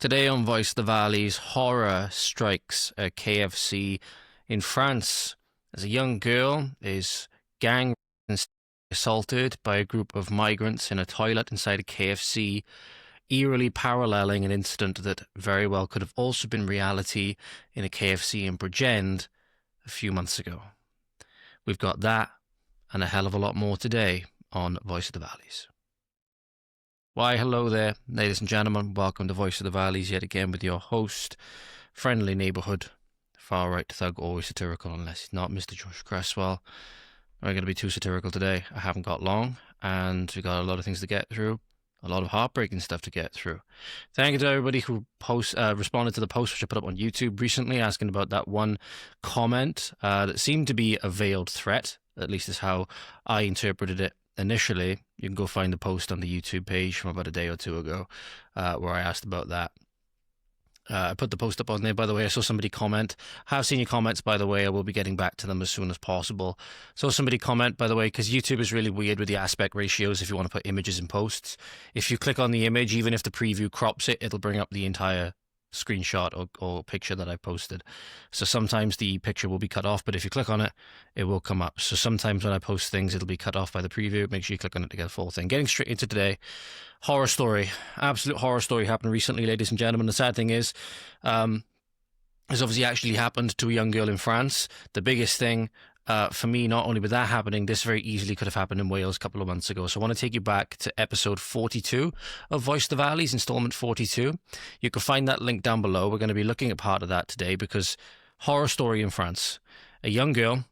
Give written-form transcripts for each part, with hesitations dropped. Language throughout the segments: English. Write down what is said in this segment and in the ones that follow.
Today on Voice of the Valleys, horror strikes a KFC in France as a young girl is gang assaulted by a group of migrants in a toilet inside a KFC, eerily paralleling an incident that very well could have also been reality in a KFC in Bridgend a few months ago. We've got that and a hell of a lot more today on Voice of the Valleys. Why, hello there, ladies and gentlemen. Welcome to Voice of the Valleys yet again with your host, friendly neighbourhood, far-right thug, always satirical unless he's not Mr. Josh Cresswell. I'm going to be too satirical today. I haven't got long, and we've got a lot of things to get through, a lot of heartbreaking stuff to get through. Thank you to everybody who responded to the post which I put up on YouTube recently, asking about that one comment that seemed to be a veiled threat, at least is how I interpreted it initially. You can go find the post on the YouTube page from about a day or two ago where I asked about that. I put the post up on there, by the way. I saw somebody comment. I have seen your comments, by the way. I will be getting back to them as soon as possible. Saw somebody comment, by the way, because YouTube is really weird with the aspect ratios if you want to put images in posts. If you click on the image, even if the preview crops it, it'll bring up the entire screenshot or picture that I posted. So sometimes the picture will be cut off, but if you click on it, it will come up. So sometimes when I post things, it'll be cut off by the preview. Make sure you click on it to get the full thing. Getting straight into today, horror story, absolute horror story happened recently, ladies and gentlemen. The sad thing is, it's obviously actually happened to a young girl in France. The biggest thing for me, not only with that happening, this very easily could have happened in Wales a couple of months ago. So I want to take you back to episode 42 of Voice of the Valleys, installment 42. You can find that link down below. We're going to be looking at part of that today because horror story in France. A young girl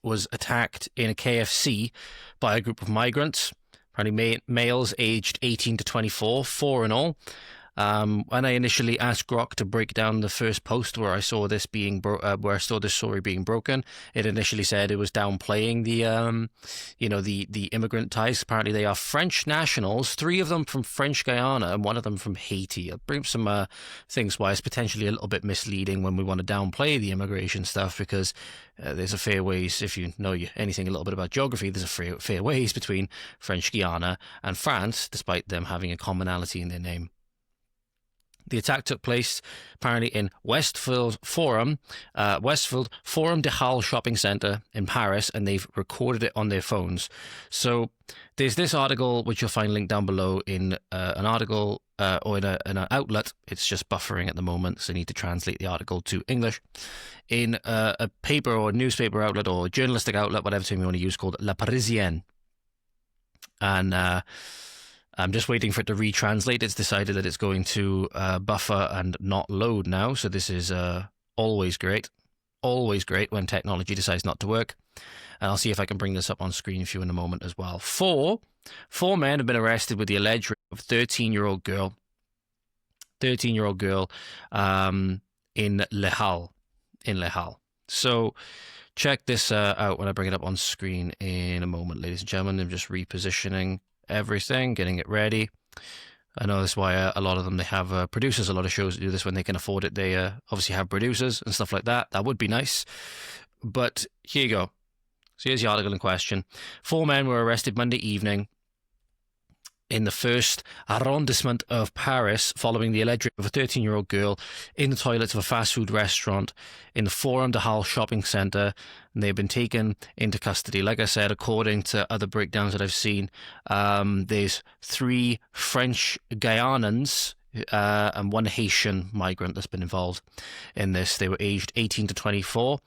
was attacked in a KFC by a group of migrants, apparently males aged 18 to 24, four in all. When I initially asked Grok to break down the first post where I saw this story being broken, it initially said it was downplaying the immigrant ties. Apparently they are French nationals, three of them from French Guiana and one of them from Haiti. I'll bring up some things why it's potentially a little bit misleading when we want to downplay the immigration stuff, because there's a fair ways, if you know anything a little bit about geography, there's a fair ways between French Guiana and France, despite them having a commonality in their name. The attack took place apparently in Westfield Forum de Halles shopping centre in Paris, and they've recorded it on their phones. So there's this article which you'll find linked down below in an article or in an outlet. It's just buffering at the moment, so I need to translate the article to English. In a paper or a newspaper outlet or a journalistic outlet, whatever term you want to use, called La Parisienne. And I'm just waiting for it to retranslate. It's decided that it's going to buffer and not load now. So this is always great. Always great when technology decides not to work. And I'll see if I can bring this up on screen for you in a moment as well. Four men have been arrested with the alleged rape of a 13-year-old girl. 13-year-old girl in Le Halles. So check this out when I bring it up on screen in a moment, ladies and gentlemen. I'm just repositioning everything, getting it ready. I know that's why a lot of them, they have producers. A lot of shows that do this when they can afford it. They obviously have producers and stuff like that. That would be nice. But here you go. So here's the article in question. 4 men were arrested Monday evening in the first arrondissement of Paris following the alleged rape of a 13-year-old girl in the toilets of a fast food restaurant in the Forum de Halles shopping centre, and they've been taken into custody. Like I said, according to other breakdowns that I've seen, there's 3 French Guyanans and 1 Haitian migrant that's been involved in this. They were aged 18 to 24,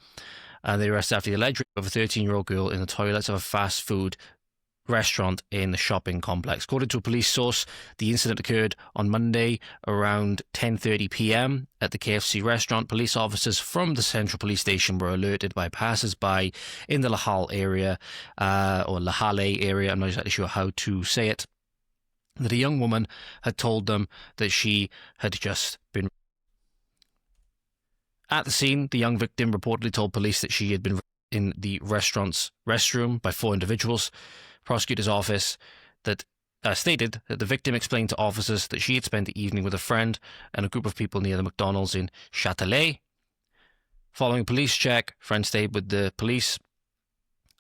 and they were arrested after the alleged rape of a 13-year-old girl in the toilets of a fast food restaurant in the shopping complex. According to a police source, the incident occurred on Monday around 10:30 p.m. at the KFC restaurant. Police officers from the central police station were alerted by passers-by in the La Halle area, or La Halle area, I'm not exactly sure how to say it, that a young woman had told them that she had just been. At the scene, the young victim reportedly told police that she had been in the restaurant's restroom by 4 individuals. Prosecutor's office that stated that the victim explained to officers that she had spent the evening with a friend and a group of people near the McDonald's in Châtelet. Following a police check, friend stayed with the police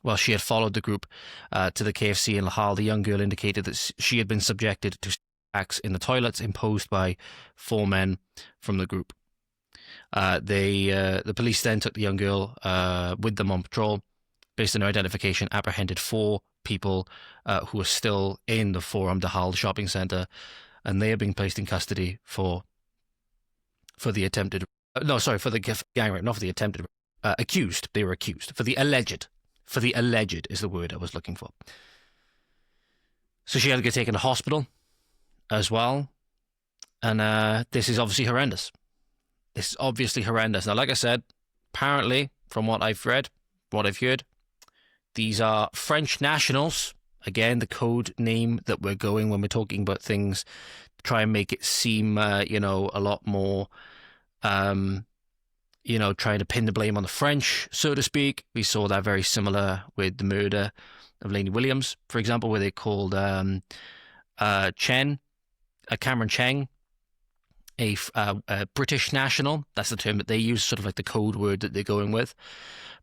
while she had followed the group to the KFC in La Halle. The young girl indicated that she had been subjected to acts in the toilets imposed by 4 men from the group. The police then took the young girl with them on patrol. Based on their identification, apprehended 4 people who are still in the Forum de Halle shopping centre, and they are being placed in custody for the attempted... for the gang rape, not for the attempted... accused. They were accused. For the alleged. For the alleged is the word I was looking for. So she had to get taken to hospital as well. And this is obviously horrendous. This is obviously horrendous. Now, like I said, apparently, from what I've read, what I've heard, these are French nationals. Again, the code name that we're going when we're talking about things, try and make it seem, a lot more, trying to pin the blame on the French, so to speak. We saw that very similar with the murder of Lainey Williams, for example, where they called Cameron Cheng, a British national. That's the term that they use, sort of like the code word that they're going with.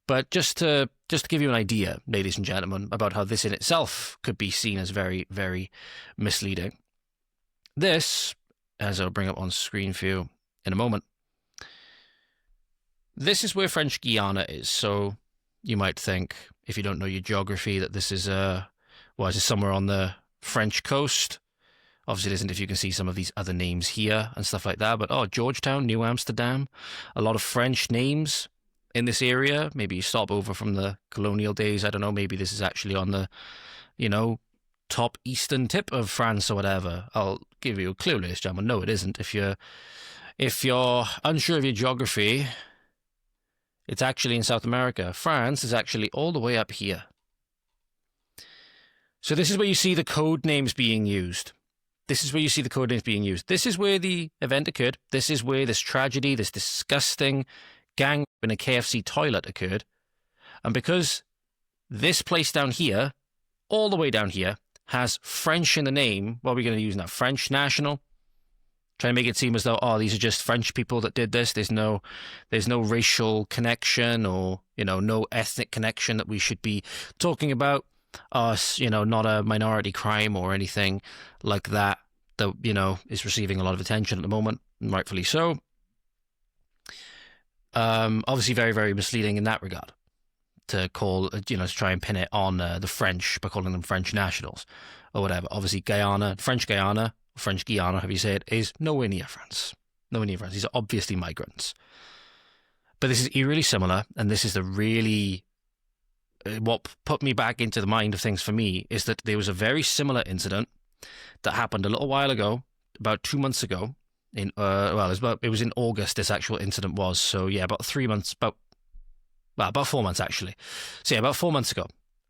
But just to give you an idea, ladies and gentlemen, about how this in itself could be seen as very, very misleading. This, as I'll bring up on screen for you in a moment, this is where French Guiana is. So you might think, if you don't know your geography, that this is is it somewhere on the French coast? Obviously it isn't, if you can see some of these other names here and stuff like that. But, Georgetown, New Amsterdam, a lot of French names in this area. Maybe you stop over from the colonial days. I don't know. Maybe this is actually on the, top eastern tip of France or whatever. I'll give you a clue, ladies and gentlemen. No, it isn't. If you're unsure of your geography, it's actually in South America. France is actually all the way up here. So this is where you see the code names being used. This is where you see the code names being used. This is where the event occurred. This is where this tragedy, this disgusting gang in a KFC toilet occurred. And because this place down here, all the way down here, has French in the name, what are we going to use now? French national? Trying to make it seem as though, these are just French people that did this. There's no racial connection or, no ethnic connection that we should be talking about. Not a minority crime or anything like that, is receiving a lot of attention at the moment, and rightfully so. Obviously very, very misleading in that regard to call, to try and pin it on the French by calling them French nationals or whatever. Obviously French Guiana, however you say it, is nowhere near France. Nowhere near France. These are obviously migrants. But this is eerily similar, and this is the really... what put me back into the mind of things for me is that there was a very similar incident that happened a little while ago, about 2 months ago. It was in August. This actual incident was, so yeah, about 4 months actually. So yeah, about 4 months ago.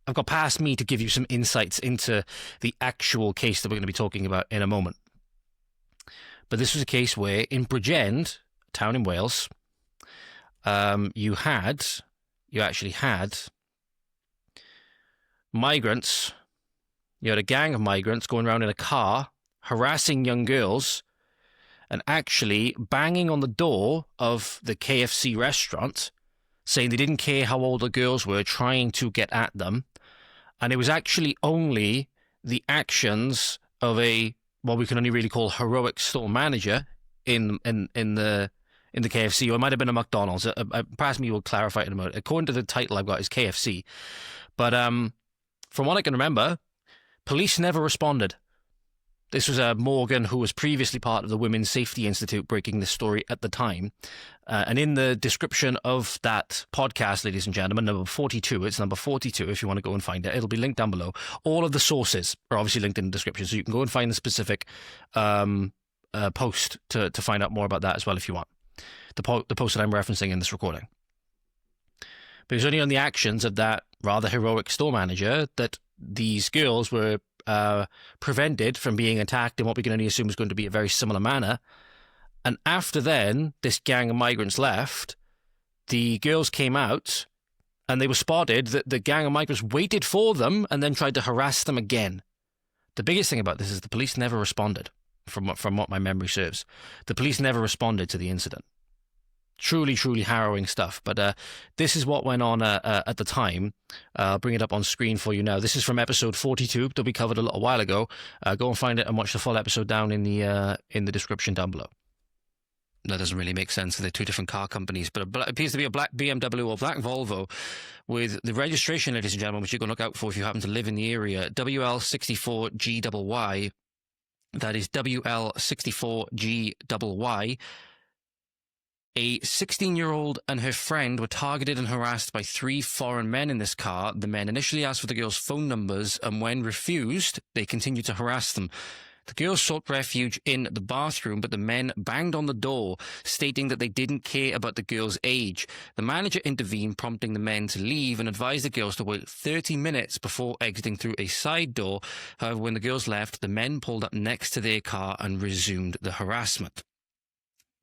I've got past me to give you some insights into the actual case that we're going to be talking about in a moment. But this was a case where in Bridgend, a town in Wales, you actually had migrants. You had a gang of migrants going around in a car, harassing young girls, and actually banging on the door of the KFC restaurant, saying they didn't care how old the girls were, trying to get at them. And it was actually only the actions of what we can only really call heroic store manager in the KFC, or it might have been a McDonald's. Perhaps me will clarify it in a moment. According to the title I've got is KFC. But from what I can remember, police never responded. This was Morgan, who was previously part of the Women's Safety Institute, breaking this story at the time. And in the description of that podcast, ladies and gentlemen, number 42, it's number 42 if you want to go and find it. It'll be linked down below. All of the sources are obviously linked in the description, so you can go and find the specific post to find out more about that as well if you want. The post that I'm referencing in this recording. But it was only on the actions of that rather heroic store manager that these girls were prevented from being attacked in what we can only assume is going to be a very similar manner. And after then, this gang of migrants left, the girls came out and they were spotted that the gang of migrants waited for them and then tried to harass them again. The biggest thing about this is the police never responded, from what my memory serves. The police never responded to the incident. Truly, truly harrowing stuff. But this is what went on at the time. I'll bring it up on screen for you now. This is from episode 42 that we covered a little while ago. Go and find it and watch the full episode down in the description down below. That doesn't really make sense. They're two different car companies, but it appears to be a black BMW or black Volvo with the registration, ladies and gentlemen, which you're going to look out for if you happen to live in the area, WL64GYY. That is WL64GYY. A 16-year-old and her friend were targeted and harassed by 3 foreign men in this car. The men initially asked for the girls' phone numbers, and when refused, they continued to harass them. The girls sought refuge in the bathroom, but the men banged on the door, stating that they didn't care about the girls' age. The manager intervened, prompting the men to leave, and advised the girls to wait 30 minutes before exiting through a side door. However, when the girls left, the men pulled up next to their car and resumed the harassment.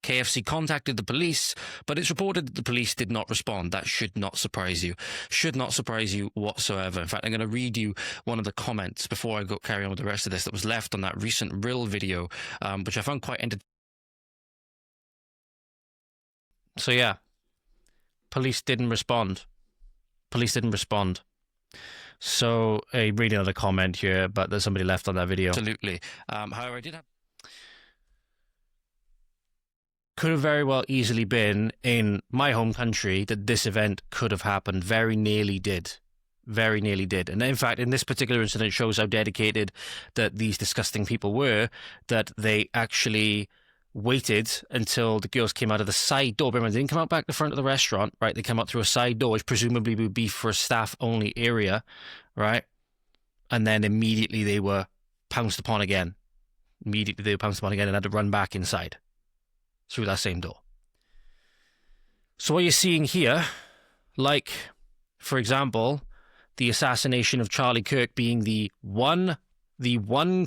KFC contacted the police, but it's reported that the police did not respond. That should not surprise you. Should not surprise you whatsoever. In fact, I'm going to read you one of the comments before I carry on with the rest of this that was left on that recent Rill video, which I found quite entertaining. So yeah, police didn't respond. Police didn't respond. So read another comment here, but there's somebody left on that video. Absolutely. However, I did have... Could have very well easily been in my home country that this event could have happened. Very nearly did. Very nearly did. And in fact, in this particular incident, shows how dedicated that these disgusting people were, that they actually waited until the girls came out of the side door. Remember, they didn't come out back the front of the restaurant, right? They came out through a side door, which presumably would be for a staff-only area, right? And then immediately they were pounced upon again. Immediately they were pounced upon again and had to run back inside through that same door. So what you're seeing here, like, for example, the assassination of Charlie Kirk being the one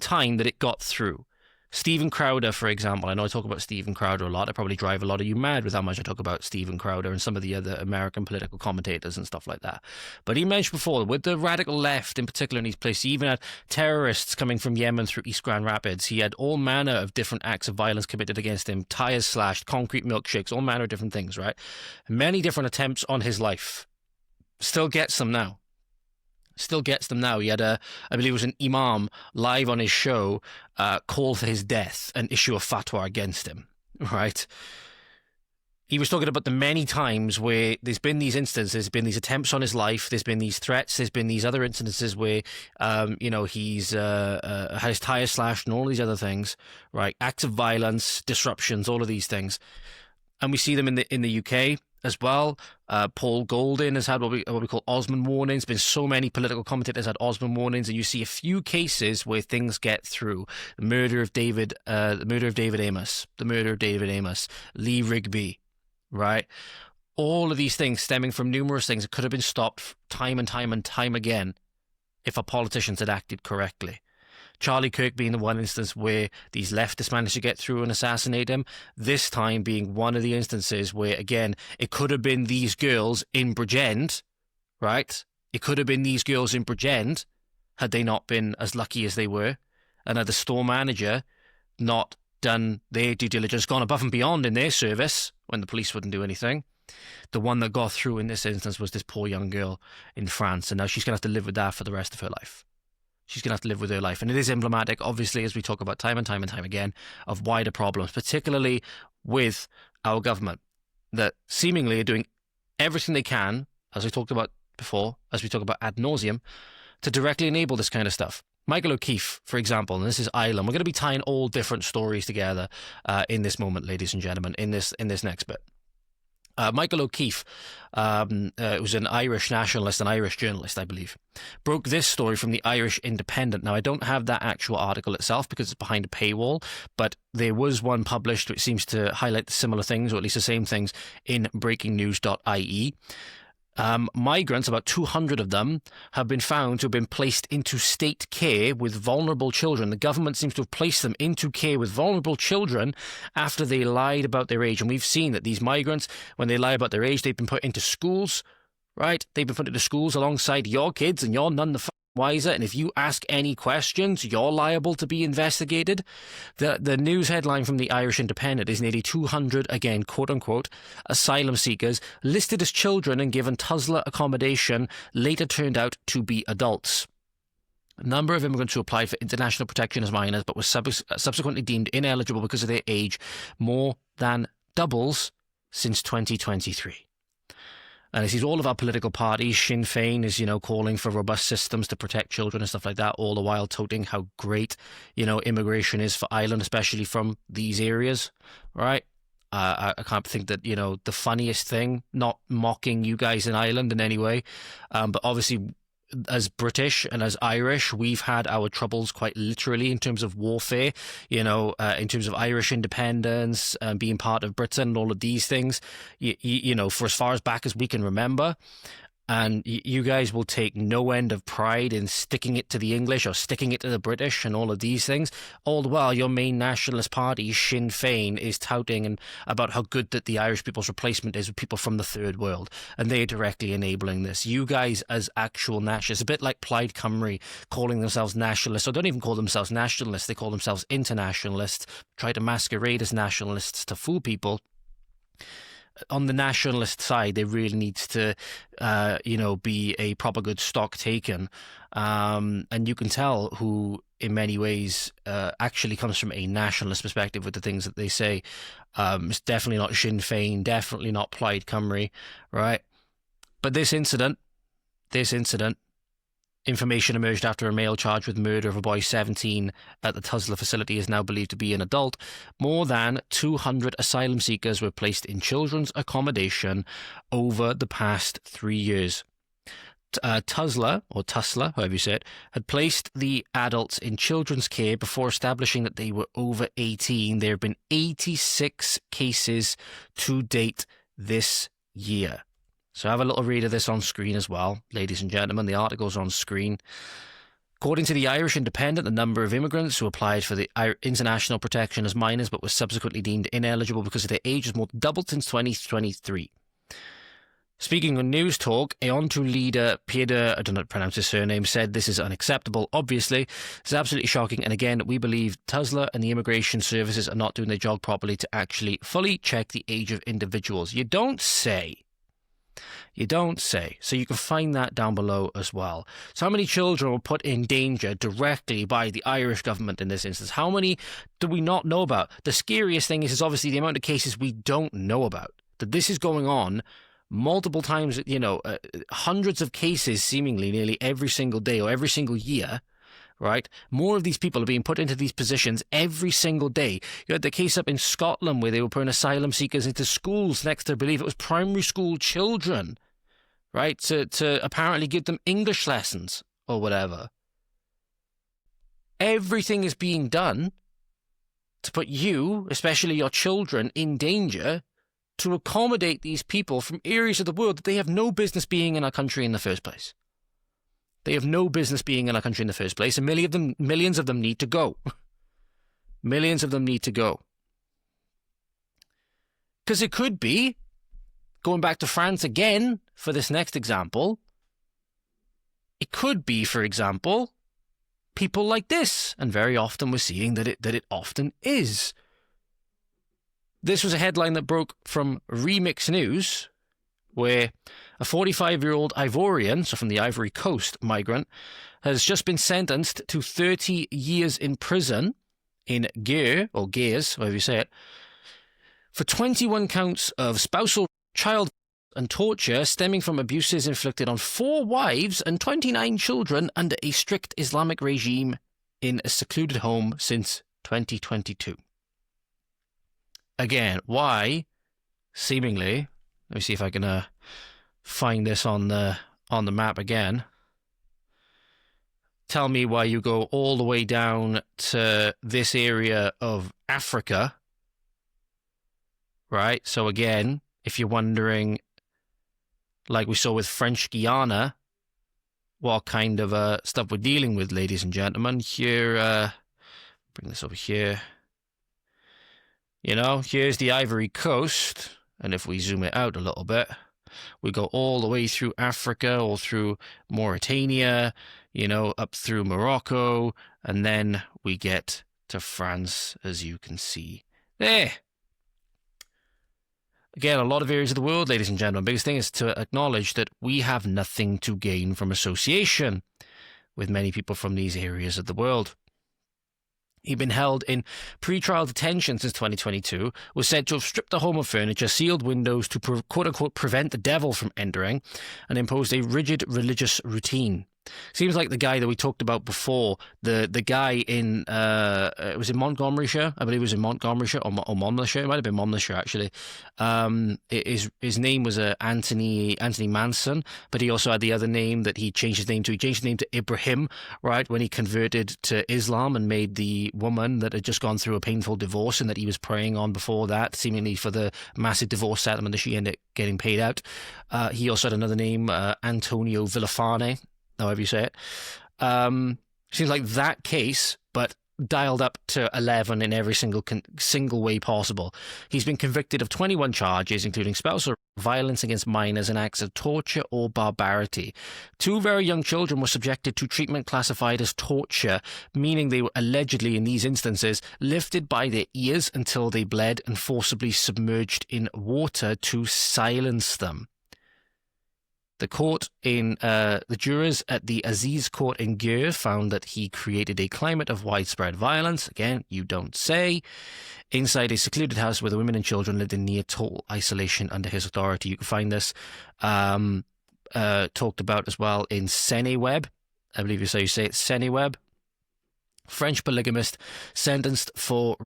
time that it got through. Stephen Crowder, for example. I know I talk about Stephen Crowder a lot. I probably drive a lot of you mad with how much I talk about Stephen Crowder and some of the other American political commentators and stuff like that. But he mentioned before, with the radical left in particular in these places, he even had terrorists coming from Yemen through East Grand Rapids. He had all manner of different acts of violence committed against him, tires slashed, concrete milkshakes, all manner of different things, right? Many different attempts on his life. Still gets them now. Still gets them now. He had I believe it was an imam live on his show, call for his death and issue a fatwa against him, right? He was talking about the many times where there's been these instances, there's been these attempts on his life, there's been these threats, there's been these other incidences where, he's had his tires slashed and all these other things, right? Acts of violence, disruptions, all of these things. And we see them in the UK as well. Paul Golding has had what we call Osmond warnings. Been so many political commentators had Osmond warnings, and you see a few cases where things get through. The murder of David Amos, Lee Rigby, right? All of these things stemming from numerous things that could have been stopped time and time and time again if our politicians had acted correctly. Charlie Kirk being the one instance where these leftists managed to get through and assassinate him. This time being one of the instances where, again, it could have been these girls in Bridgend, right? It could have been these girls in Bridgend had they not been as lucky as they were, and had the store manager not done their due diligence, gone above and beyond in their service when the police wouldn't do anything. The one that got through in this instance was this poor young girl in France, and now she's going to have to live with that for the rest of her life. She's going to have to live with her life. And it is emblematic, obviously, as we talk about time and time and time again, of wider problems, particularly with our government, that seemingly are doing everything they can, as we talked about before, as we talk about ad nauseum, to directly enable this kind of stuff. Michael O'Keefe, for example, and this is Ireland. We're going to be tying all different stories together in this moment, ladies and gentlemen, in this next bit. Michael O'Keefe, was an Irish nationalist, an Irish journalist, I believe, broke this story from the Irish Independent. Now, I don't have that actual article itself because it's behind a paywall, but there was one published which seems to highlight similar things, or at least the same things, in breakingnews.ie. Migrants, about 200 of them, have been found to have been placed into state care with vulnerable children. The government seems to have placed them into care with vulnerable children after they lied about their age. And we've seen that these migrants, when they lie about their age, they've been put into schools, right? They've been put into schools alongside your kids, and you're none the wiser, and if you ask any questions, you're liable to be investigated. The news headline from the Irish Independent is nearly 200, again, quote-unquote, asylum seekers listed as children and given Tussler accommodation later turned out to be adults. A number of immigrants who applied for international protection as minors but were subsequently deemed ineligible because of their age more than doubles since 2023. And it sees all of our political parties. Sinn Féin is, calling for robust systems to protect children and stuff like that, all the while touting how great, immigration is for Ireland, especially from these areas, right? I can't think that, the funniest thing, not mocking you guys in Ireland in any way, but obviously as British and as Irish, we've had our troubles quite literally in terms of warfare, in terms of Irish independence, being part of Britain and all of these things, for as far as back as we can remember. And you guys will take no end of pride in sticking it to the English or sticking it to the British and all of these things. All the while, your main nationalist party, Sinn Féin, is touting about how good that the Irish people's replacement is with people from the third world. And they're directly enabling this. You guys as actual nationalists, a bit like Plaid Cymru, calling themselves nationalists, or don't even call themselves nationalists, they call themselves internationalists, try to masquerade as nationalists to fool people. On the nationalist side, there really needs to, be a proper good stock taken. And you can tell who, in many ways, actually comes from a nationalist perspective with the things that they say. It's definitely not Sinn Féin, definitely not Plaid Cymru, right? But this incident, information emerged after a male charged with murder of a boy 17 at the Tussler facility is now believed to be an adult. More than 200 asylum seekers were placed in children's accommodation over the past 3 years. Tussler, however you say it, had placed the adults in children's care before establishing that they were over 18. There have been 86 cases to date this year. So have a little read of this on screen as well, ladies and gentlemen. The article's on screen. According to the Irish Independent, the number of immigrants who applied for the international protection as minors but were subsequently deemed ineligible because of their age has more than doubled since 2023. Speaking on News Talk, Eontu leader Peter, I don't know how to pronounce his surname, said this is unacceptable. Obviously, it's absolutely shocking. And again, we believe Tussler and the immigration services are not doing their job properly to actually fully check the age of individuals. You don't say. You don't say. So you can find that down below as well. So how many children were put in danger directly by the Irish government in this instance? How many do we not know about? The scariest thing is obviously the amount of cases we don't know about. That this is going on multiple times, hundreds of cases seemingly nearly every single day or every single year. Right? More of these people are being put into these positions every single day. You had the case up in Scotland where they were putting asylum seekers into schools next to, I believe it was primary school children, right? To apparently give them English lessons or whatever. Everything is being done to put you, especially your children, in danger to accommodate these people from areas of the world that they have no business being in our country in the first place. They have no business being in our country in the first place, and millions of them need to go. Millions of them need to go. Because it could be, going back to France again for this next example, it could be, for example, people like this, and very often we're seeing that it often is. This was a headline that broke from Remix News, where a 45-year-old Ivorian, so from the Ivory Coast migrant, has just been sentenced to 30 years in prison in Gers, or Gers, however you say it, for 21 counts of spousal, child and torture stemming from abuses inflicted on 4 wives and 29 children under a strict Islamic regime in a secluded home since 2022. Again, why, seemingly, let me see if I can find this on the map again. Tell me why you go all the way down to this area of Africa, right? So again, if you're wondering, like we saw with French Guiana, what kind of stuff we're dealing with, ladies and gentlemen, here, bring this over here. Here's the Ivory Coast, and if we zoom it out a little bit, We go all the way through Africa, all through Mauritania, up through Morocco, and then we get to France, as you can see there. Again, a lot of areas of the world, ladies and gentlemen. Biggest thing is to acknowledge that we have nothing to gain from association with many people from these areas of the world. He'd been held in pre-trial detention since 2022, was said to have stripped the home of furniture, sealed windows to quote-unquote prevent the devil from entering, and imposed a rigid religious routine. Seems like the guy that we talked about before, the guy in, it was in Montgomeryshire, I believe it was in Montgomeryshire, or Monmouthshire, it might have been Monmouthshire actually. His name was Anthony Manson, but he also had the other name that he changed his name to. He changed his name to Ibrahim, right, when he converted to Islam and made the woman that had just gone through a painful divorce and that he was preying on before that, seemingly for the massive divorce settlement that she ended up getting paid out. He also had another name, Antonio Villafane, however you say it. Seems like that case, but dialed up to 11 in every single way possible. He's been convicted of 21 charges, including spousal violence against minors and acts of torture or barbarity. 2 very young children were subjected to treatment classified as torture, meaning they were allegedly, in these instances, lifted by their ears until they bled and forcibly submerged in water to silence them. The jurors at the Aziz Court in Gür found that he created a climate of widespread violence. Again, you don't say. Inside a secluded house where the women and children lived in near total isolation under his authority. You can find this talked about as well in Seneweb. I believe is how you say it, Seneweb. French polygamist sentenced for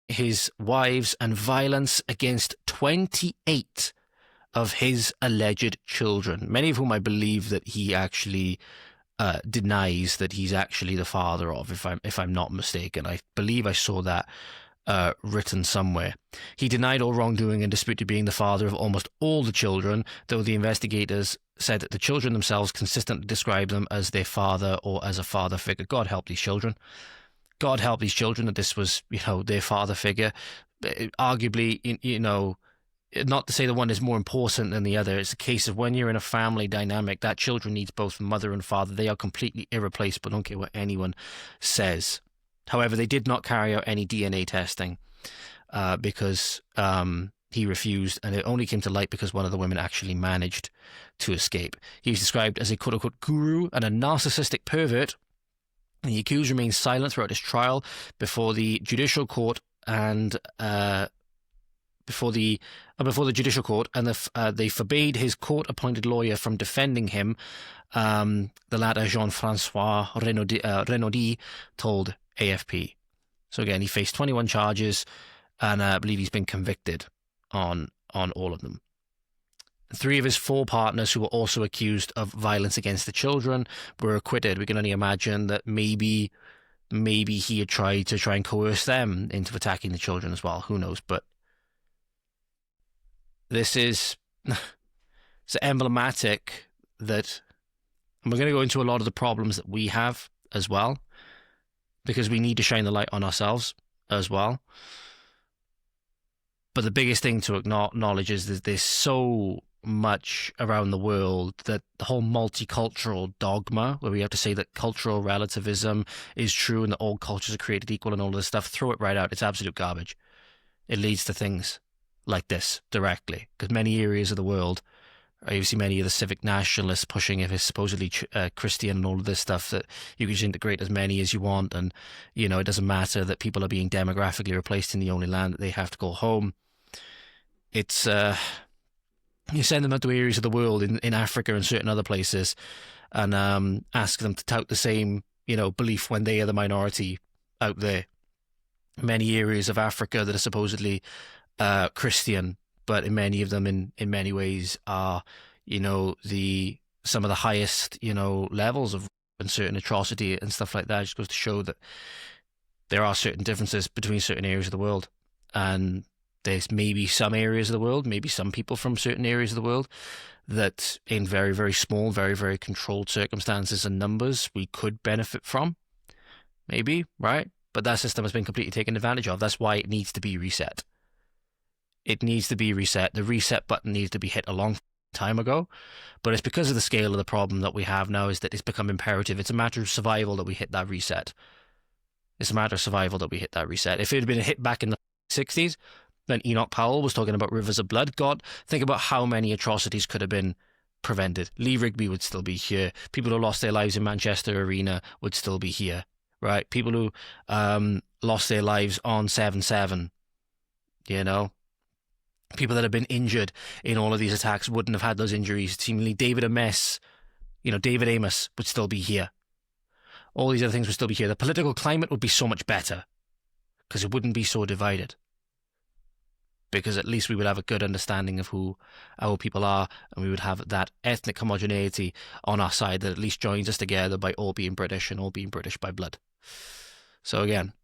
his wives and violence against 28 of his alleged children, many of whom I believe that he actually denies that he's actually the father of, if I'm not mistaken. I believe I saw that written somewhere. He denied all wrongdoing and disputed being the father of almost all the children, though the investigators said that the children themselves consistently described them as their father or as a father figure. God help these children. God help these children that this was, their father figure. Arguably, not to say the one is more important than the other. It's a case of when you're in a family dynamic, that children needs both mother and father. They are completely irreplaceable. Don't care what anyone says. However, they did not carry out any DNA testing because he refused, and it only came to light because one of the women actually managed to escape. He was described as a quote-unquote guru and a narcissistic pervert. And the accused remained silent throughout his trial before the judicial court and before the judicial court, and they forbade his court-appointed lawyer from defending him. The latter, Jean-Francois Renaudie, told AFP. So again, he faced 21 charges, and I believe he's been convicted on all of them. 3 of his 4 partners, who were also accused of violence against the children, were acquitted. We can only imagine that maybe he had tried to coerce them into attacking the children as well. Who knows? But this is it's emblematic that, and we're going to go into a lot of the problems that we have as well, because we need to shine the light on ourselves as well. But the biggest thing to acknowledge is that there's so much around the world that the whole multicultural dogma, where we have to say that cultural relativism is true and that all cultures are created equal and all this stuff, throw it right out. It's absolute garbage. It leads to things like this directly, because many areas of the world, you see many of the civic nationalists pushing if it's supposedly Christian and all of this stuff, that you can just integrate as many as you want, and it doesn't matter that people are being demographically replaced in the only land that they have to call home. It's you send them out to areas of the world in Africa and certain other places, and ask them to tout the same belief when they are the minority out there. Many areas of Africa that are supposedly Christian, but in many of them, in many ways, are some of the highest levels of and certain atrocity and stuff like that. It just goes to show that there are certain differences between certain areas of the world, and there's maybe some areas of the world, maybe some people from certain areas of the world, that in very, very small, very, very controlled circumstances and numbers we could benefit from, maybe, right? But that system has been completely taken advantage of. That's why it needs to be reset. It needs to be reset. The reset button needs to be hit a long time ago. But it's because of the scale of the problem that we have now, is that it's become imperative. It's a matter of survival that we hit that reset. It's a matter of survival that we hit that reset. If it had been a hit back in the 60s, then Enoch Powell was talking about rivers of blood. God, think about how many atrocities could have been prevented. Lee Rigby would still be here. People who lost their lives in Manchester Arena would still be here, right? People who lost their lives on 7/7, you know? People that have been injured in all of these attacks wouldn't have had those injuries. Seemingly David Amos would still be here. All these other things would still be here. The political climate would be so much better because it wouldn't be so divided. Because at least we would have a good understanding of who our people are, and we would have that ethnic homogeneity on our side that at least joins us together by all being British and all being British by blood. So again,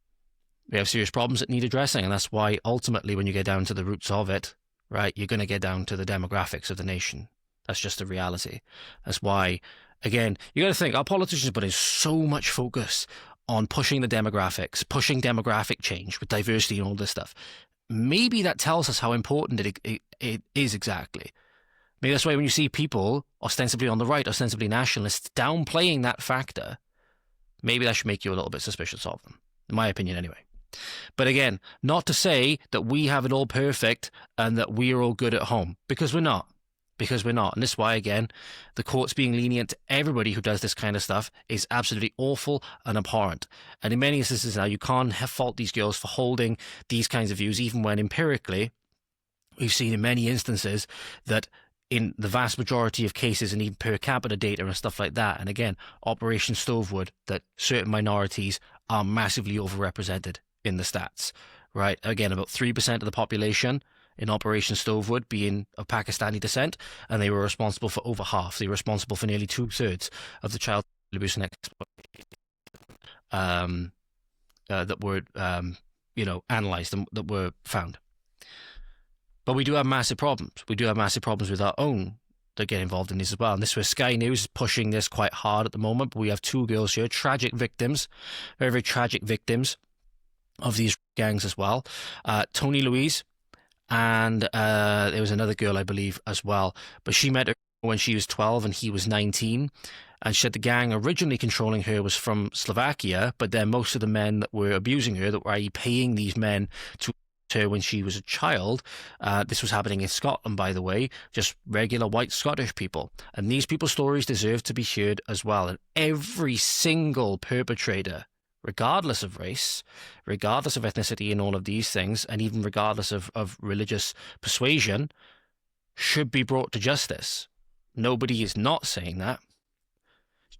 we have serious problems that need addressing, and that's why ultimately when you get down to the roots of it, right, you're going to get down to the demographics of the nation. That's just the reality. That's why, again, you got to think, our politicians put in so much focus on pushing the demographics, pushing demographic change with diversity and all this stuff. Maybe that tells us how important it is exactly. Maybe that's why when you see people ostensibly on the right, ostensibly nationalists, downplaying that factor, maybe that should make you a little bit suspicious of them, in my opinion anyway. But again, not to say that we have it all perfect and that we are all good at home, because we're not. Because we're not. And this is why, again, the courts being lenient to everybody who does this kind of stuff is absolutely awful and abhorrent. And in many instances now, you can't fault these girls for holding these kinds of views, even when empirically we've seen in many instances that in the vast majority of cases, and even per capita data and stuff like that, and again, Operation Stovewood, that certain minorities are massively overrepresented in the stats, right? Again, about 3% of the population in Operation Stovewood being of Pakistani descent, and they were responsible for over half. They were responsible for nearly 2/3 of the child abuse and exploitation that were, analysed and that were found. But we do have massive problems. We do have massive problems with our own that get involved in this as well. And this is where Sky News is pushing this quite hard at the moment. But we have two girls here, tragic victims, very, very tragic victims of these gangs as well. Tony Louise, and there was another girl, I believe, as well. But she met her when she was 12 and he was 19. And she said the gang originally controlling her was from Slovakia, but then most of the men that were abusing her, that were paying these men to her when she was a child, this was happening in Scotland, by the way, just regular white Scottish people. And these people's stories deserve to be heard as well. And every single perpetrator, regardless of race, regardless of ethnicity and all of these things, and even regardless of religious persuasion, should be brought to justice. Nobody is not saying that.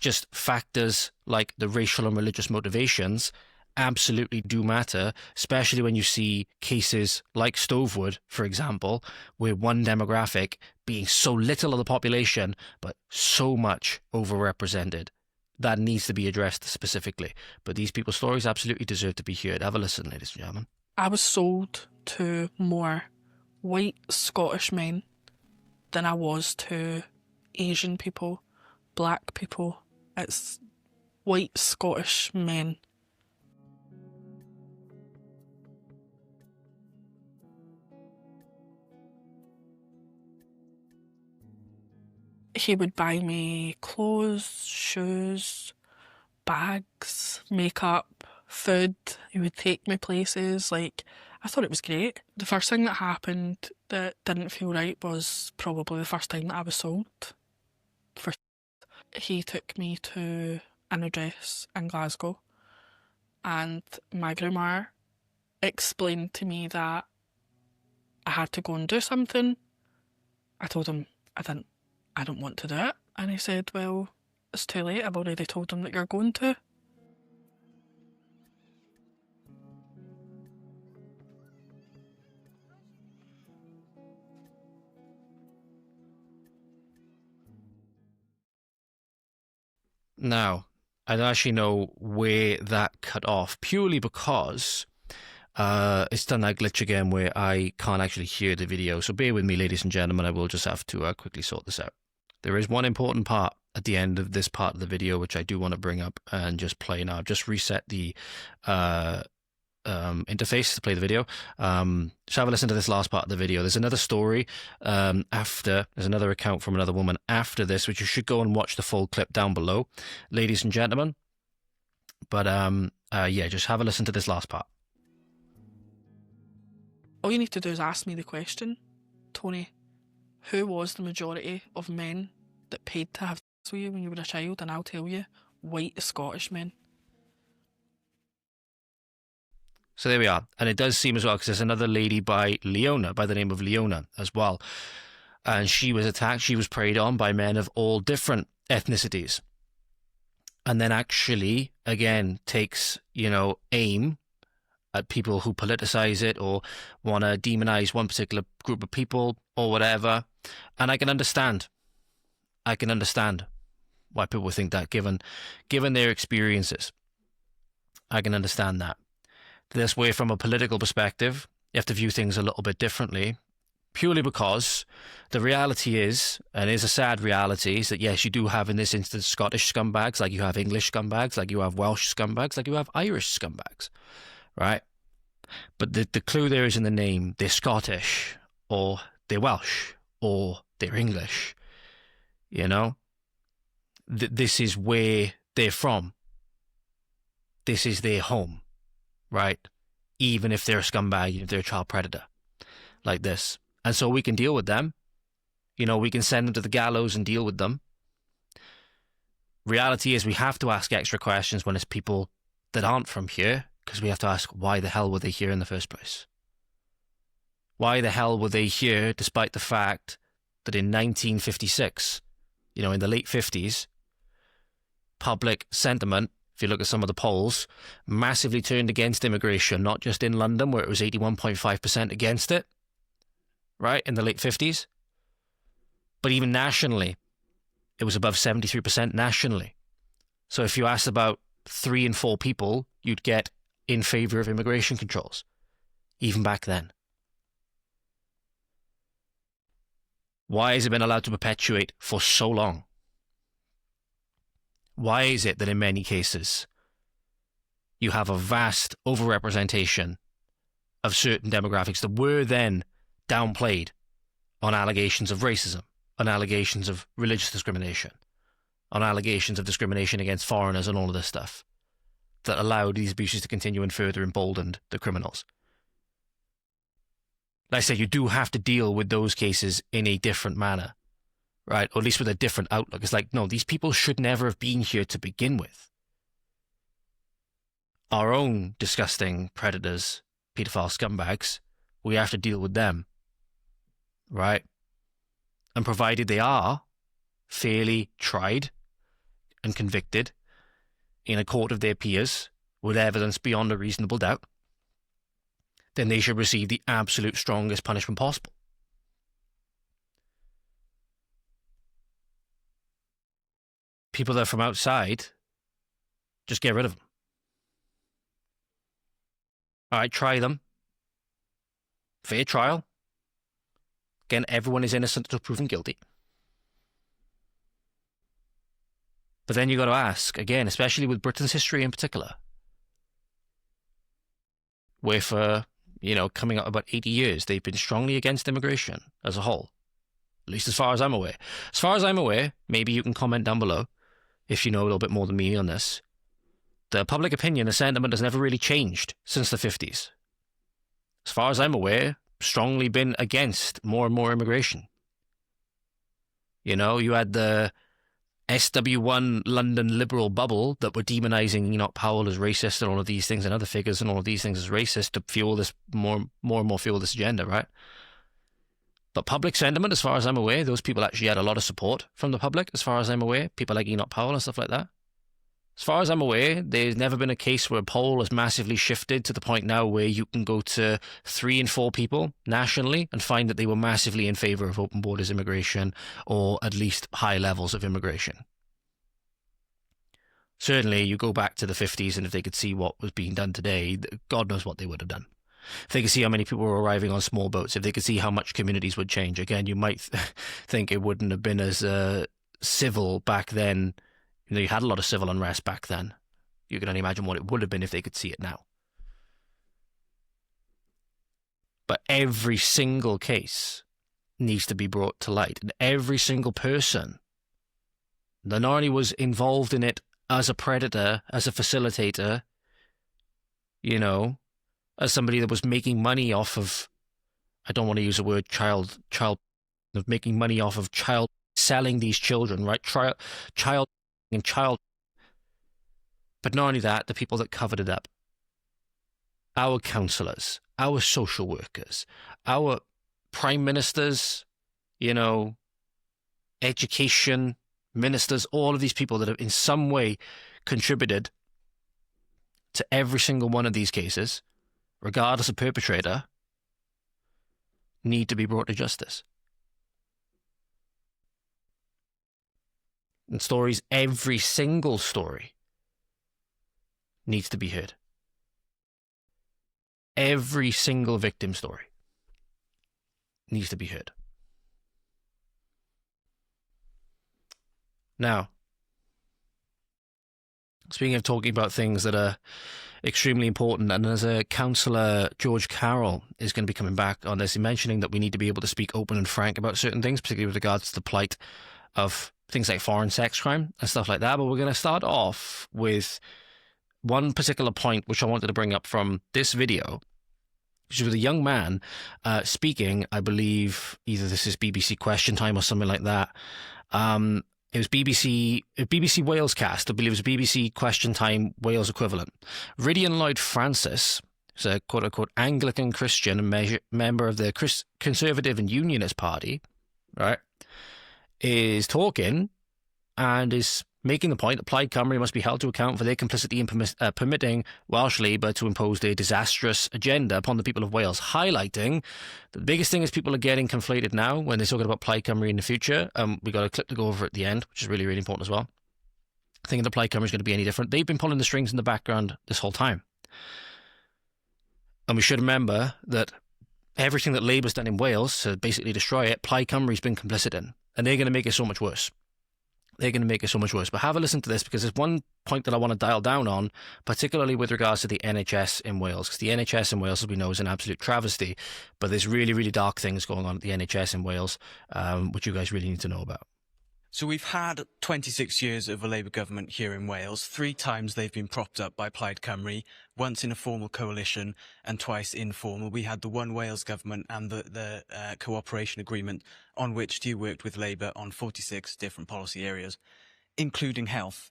Just factors like the racial and religious motivations absolutely do matter, especially when you see cases like Stovewood, for example, where one demographic being so little of the population, but so much overrepresented. That needs to be addressed specifically. But these people's stories absolutely deserve to be heard. Have a listen, ladies and gentlemen. I was sold to more white Scottish men than I was to Asian people, black people. It's white Scottish men. He would buy me clothes, shoes, bags, makeup, food. He would take me places. I thought it was great. The first thing that happened that didn't feel right was probably the first time that I was sold. He took me to an address in Glasgow, and my groomer explained to me that I had to go and do something. I told him I don't want to do it. And he said, well, it's too late. I've already told him that you're going to. Now, I don't actually know where that cut off, purely because it's done that glitch again where I can't actually hear the video. So bear with me, ladies and gentlemen. I will just have to quickly sort this out. There is one important part at the end of this part of the video which I do want to bring up and just play now. I've just reset the interface to play the video. Just have a listen to this last part of the video. There's another story there's another account from another woman after this, which you should go and watch the full clip down below, ladies and gentlemen. But yeah, just have a listen to this last part. All you need to do is ask me the question, Tony, who was the majority of men that paid to have sex with you when you were a child? And I'll tell you, white Scottish men. So there we are. And it does seem as well, because there's another lady by the name of Leona as well. And she was attacked, she was preyed on by men of all different ethnicities. And then actually, again, takes, aim at people who politicize it or want to demonize one particular group of people or whatever. And I can understand why people think that, given their experiences. I can understand that. This way, from a political perspective, you have to view things a little bit differently, purely because the reality is, and is a sad reality, is that yes, you do have in this instance Scottish scumbags, like you have English scumbags, like you have Welsh scumbags, like you have Irish scumbags, right? But the clue there is in the name. They're Scottish, or they're Welsh, or they're English. This is where they're from. This is their home, right? Even if they're a scumbag, if they're a child predator, like this. And so we can deal with them. We can send them to the gallows and deal with them. Reality is we have to ask extra questions when it's people that aren't from here, because we have to ask, why the hell were they here in the first place? Why the hell were they here despite the fact that in 1956, in the late 50s, public sentiment, if you look at some of the polls, massively turned against immigration, not just in London, where it was 81.5% against it, right, in the late 50s, but even nationally, it was above 73% nationally. So if you asked about 3 in 4 people, you'd get in favor of immigration controls, even back then. Why has it been allowed to perpetuate for so long? Why is it that in many cases you have a vast overrepresentation of certain demographics that were then downplayed on allegations of racism, on allegations of religious discrimination, on allegations of discrimination against foreigners and all of this stuff that allowed these abuses to continue and further emboldened the criminals? Like I said, you do have to deal with those cases in a different manner, right? Or at least with a different outlook. It's like, no, these people should never have been here to begin with. Our own disgusting predators, paedophile scumbags, we have to deal with them, right? And provided they are fairly tried and convicted in a court of their peers with evidence beyond a reasonable doubt, then they should receive the absolute strongest punishment possible. People that are from outside, just get rid of them. All right, try them. Fair trial. Again, everyone is innocent until proven guilty. But then you got to ask, again, especially with Britain's history in particular, where for, coming up about 80 years, they've been strongly against immigration as a whole, at least as far as I'm aware. As far as I'm aware, maybe you can comment down below if you know a little bit more than me on this. The public opinion, the sentiment has never really changed since the 50s. As far as I'm aware, strongly been against more and more immigration. You had the SW1 London liberal bubble that were demonising Enoch Powell as racist and all of these things, and other figures and all of these things as racist to fuel this more and more fuel this agenda, right? But public sentiment, as far as I'm aware, those people actually had a lot of support from the public, as far as I'm aware, people like Enoch Powell and stuff like that. As far as I'm aware, there's never been a case where a poll has massively shifted to the point now where you can go to 3 in 4 people nationally and find that they were massively in favour of open borders immigration, or at least high levels of immigration. Certainly, you go back to the 50s, and if they could see what was being done today, God knows what they would have done. If they could see how many people were arriving on small boats, if they could see how much communities would change. Again, you might think it wouldn't have been as civil back then. You had a lot of civil unrest back then. You can only imagine what it would have been if they could see it now. But every single case needs to be brought to light. And every single person that not only was involved in it as a predator, as a facilitator, you know, as somebody that was making money off of, I don't want to use the word child, of making money off of child, selling these children, right? Child. But not only that, the people that covered it up. Our counsellors, our social workers, our prime ministers, you know, education ministers, all of these people that have in some way contributed to every single one of these cases, regardless of perpetrator, need to be brought to justice. And stories, every single story needs to be heard. Every single victim story needs to be heard. Now, speaking of talking about things that are extremely important, and as a counsellor, George Carroll is going to be coming back on this, mentioning that we need to be able to speak open and frank about certain things, particularly with regards to the plight of things like foreign sex crime and stuff like that. But we're going to start off with one particular point which I wanted to bring up from this video, which is with a young man speaking, I believe, either this is BBC Question Time or something like that. It was BBC Wales cast. I believe it was BBC Question Time Wales equivalent. Rydian Lloyd Francis, who's a quote-unquote Anglican Christian and member of the Conservative and Unionist Party, right, is talking and is making the point that Plaid Cymru must be held to account for their complicity in permitting Welsh Labour to impose their disastrous agenda upon the people of Wales, highlighting that the biggest thing is people are getting conflated now when they're talking about Plaid Cymru in the future. We got a clip to go over at the end, which is really, really important as well. Thinking that Plaid Cymru is going to be any different. They've been pulling the strings in the background this whole time. And we should remember that everything that Labour's done in Wales to basically destroy it, Plaid Cymru's been complicit in. And they're going to make it so much worse. They're going to make it so much worse. But have a listen to this, because there's one point that I want to dial down on, particularly with regards to the NHS in Wales. Because the NHS in Wales, as we know, is an absolute travesty. But there's really, really dark things going on at the NHS in Wales, which you guys really need to know about. So we've had 26 years of a Labour government here in Wales. 3 times they've been propped up by Plaid Cymru, once in a formal coalition and twice informal. We had the One Wales government and the cooperation agreement on which you worked with Labour on 46 different policy areas, including health.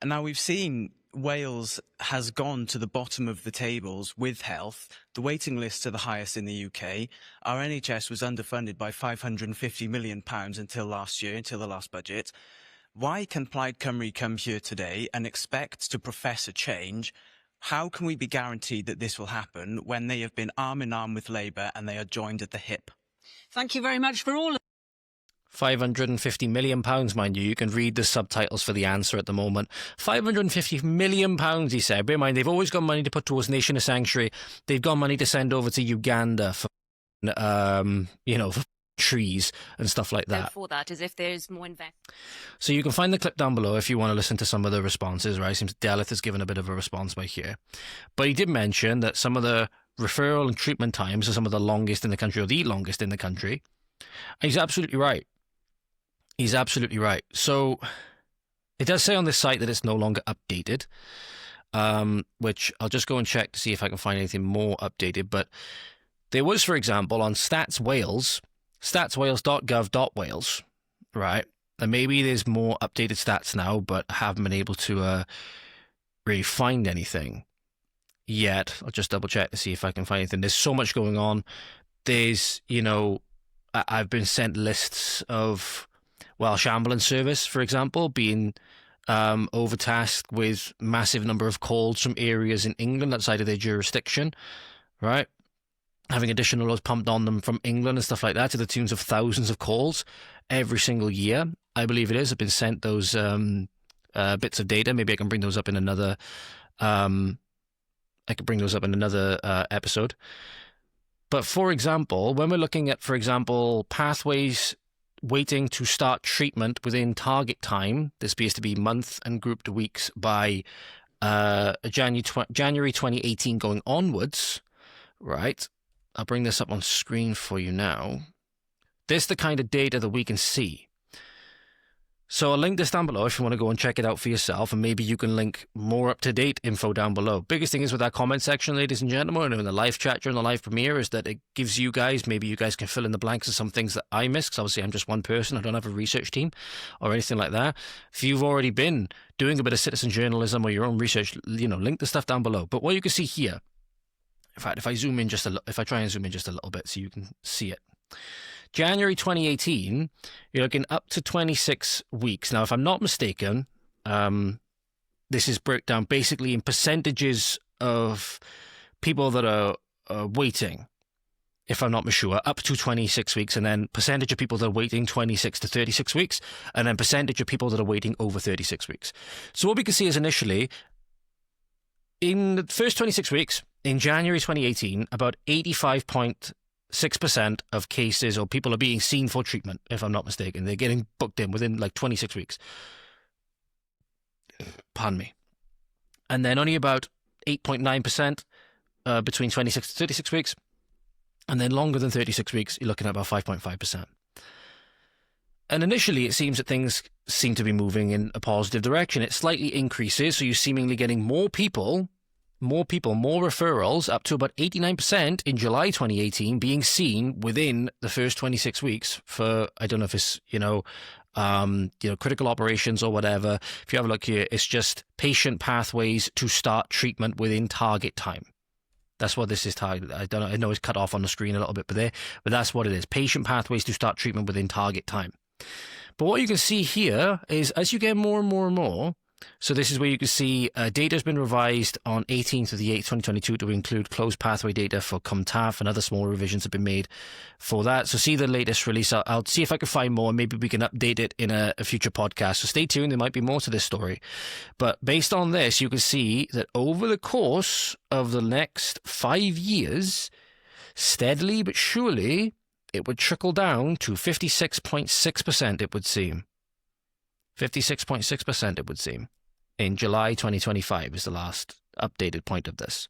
And now we've seen Wales has gone to the bottom of the tables with health. The waiting lists are the highest in the UK. Our NHS was underfunded by £550 million until last year, until the last budget. Why can Plaid Cymru come here today and expect to profess a change? How can we be guaranteed that this will happen when they have been arm in arm with Labour and they are joined at the hip? Thank you very much for all of £550 million, mind you. You can read the subtitles for the answer at the moment. £550 million, he said. Bear in mind, they've always got money to put towards Nation of Sanctuary. They've got money to send over to Uganda for, for trees and stuff like that. for that, as if there's more investment. So you can find the clip down below if you want to listen to some of the responses, right? Seems Delith has given a bit of a response by here. But he did mention that some of the referral and treatment times are some of the longest in the country, or the longest in the country. And he's absolutely right. He's absolutely right. So it does say on this site that it's no longer updated, which I'll just go and check to see if I can find anything more updated. But there was, for example, on Stats Wales, statswales.gov.wales, right? And maybe there's more updated stats now, but I haven't been able to really find anything yet. I'll just double check to see if I can find anything. There's so much going on. There's, I've been sent lists of Welsh ambulance service, for example, being overtasked with massive number of calls from areas in England outside of their jurisdiction, right? Having additional loads pumped on them from England and stuff like that to the tunes of thousands of calls every single year. I believe it is. I've been sent those bits of data. Maybe I can bring those up in another. Episode. But for example, when we're looking at, for example, pathways waiting to start treatment within target time, this appears to be month and grouped weeks by January 2018 going onwards, right? I'll bring this up on screen for you now. This is the kind of data that we can see. So I'll link this down below if you want to go and check it out for yourself, and maybe you can link more up-to-date info down below. Biggest thing is with that comment section, ladies and gentlemen, and in the live chat during the live premiere, is that it gives you guys, maybe you guys can fill in the blanks of some things that I miss, because obviously I'm just one person. I don't have a research team or anything like that. If you've already been doing a bit of citizen journalism or your own research, link the stuff down below. But what you can see here, in fact, if I try and zoom in just a little bit so you can see it. January 2018, you're looking up to 26 weeks. Now, if I'm not mistaken, this is breakdown basically in percentages of people that are waiting, if I'm not sure, up to 26 weeks, and then percentage of people that are waiting 26 to 36 weeks, and then percentage of people that are waiting over 36 weeks. So what we can see is initially, in the first 26 weeks, in January 2018, about 85.6% of cases or people are being seen for treatment, if I'm not mistaken. They're getting booked in within like 26 weeks. Pardon me. And then only about 8.9% between 26 to 36 weeks. And then longer than 36 weeks, you're looking at about 5.5%. And initially, it seems that things seem to be moving in a positive direction. It slightly increases, so you're seemingly getting more referrals, up to about 89% in July 2018 being seen within the first 26 weeks for, I don't know if it's, critical operations or whatever. If you have a look here, it's just patient pathways to start treatment within target time. That's what this is targeted. I don't know. I know it's cut off on the screen a little bit, but that's what it is. Patient pathways to start treatment within target time. But what you can see here is as you get more and more and more, so this is where you can see data has been revised on 18th of the 8th, 2022 to include closed pathway data for ComTAF, and other small revisions have been made for that. So see the latest release. I'll see if I can find more, and maybe we can update it in a future podcast. So stay tuned. There might be more to this story. But based on this, you can see that over the course of the next 5 years, steadily but surely, it would trickle down to 56.6%, it would seem. 56.6%, it would seem. In July 2025 is the last updated point of this.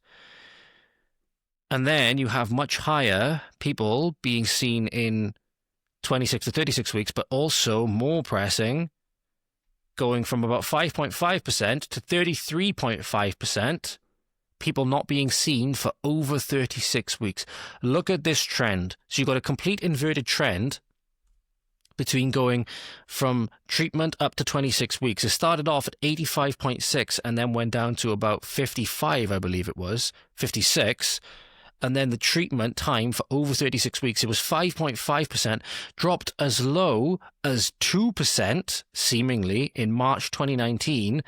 And then you have much higher people being seen in 26 to 36 weeks, but also more pressing, going from about 5.5% to 33.5%, people not being seen for over 36 weeks. Look at this trend. So you've got a complete inverted trend between going from treatment up to 26 weeks. It started off at 85.6 and then went down to about 55, I believe it was, 56. And then the treatment time for over 36 weeks, it was 5.5%, dropped as low as 2%, seemingly, in March 2019,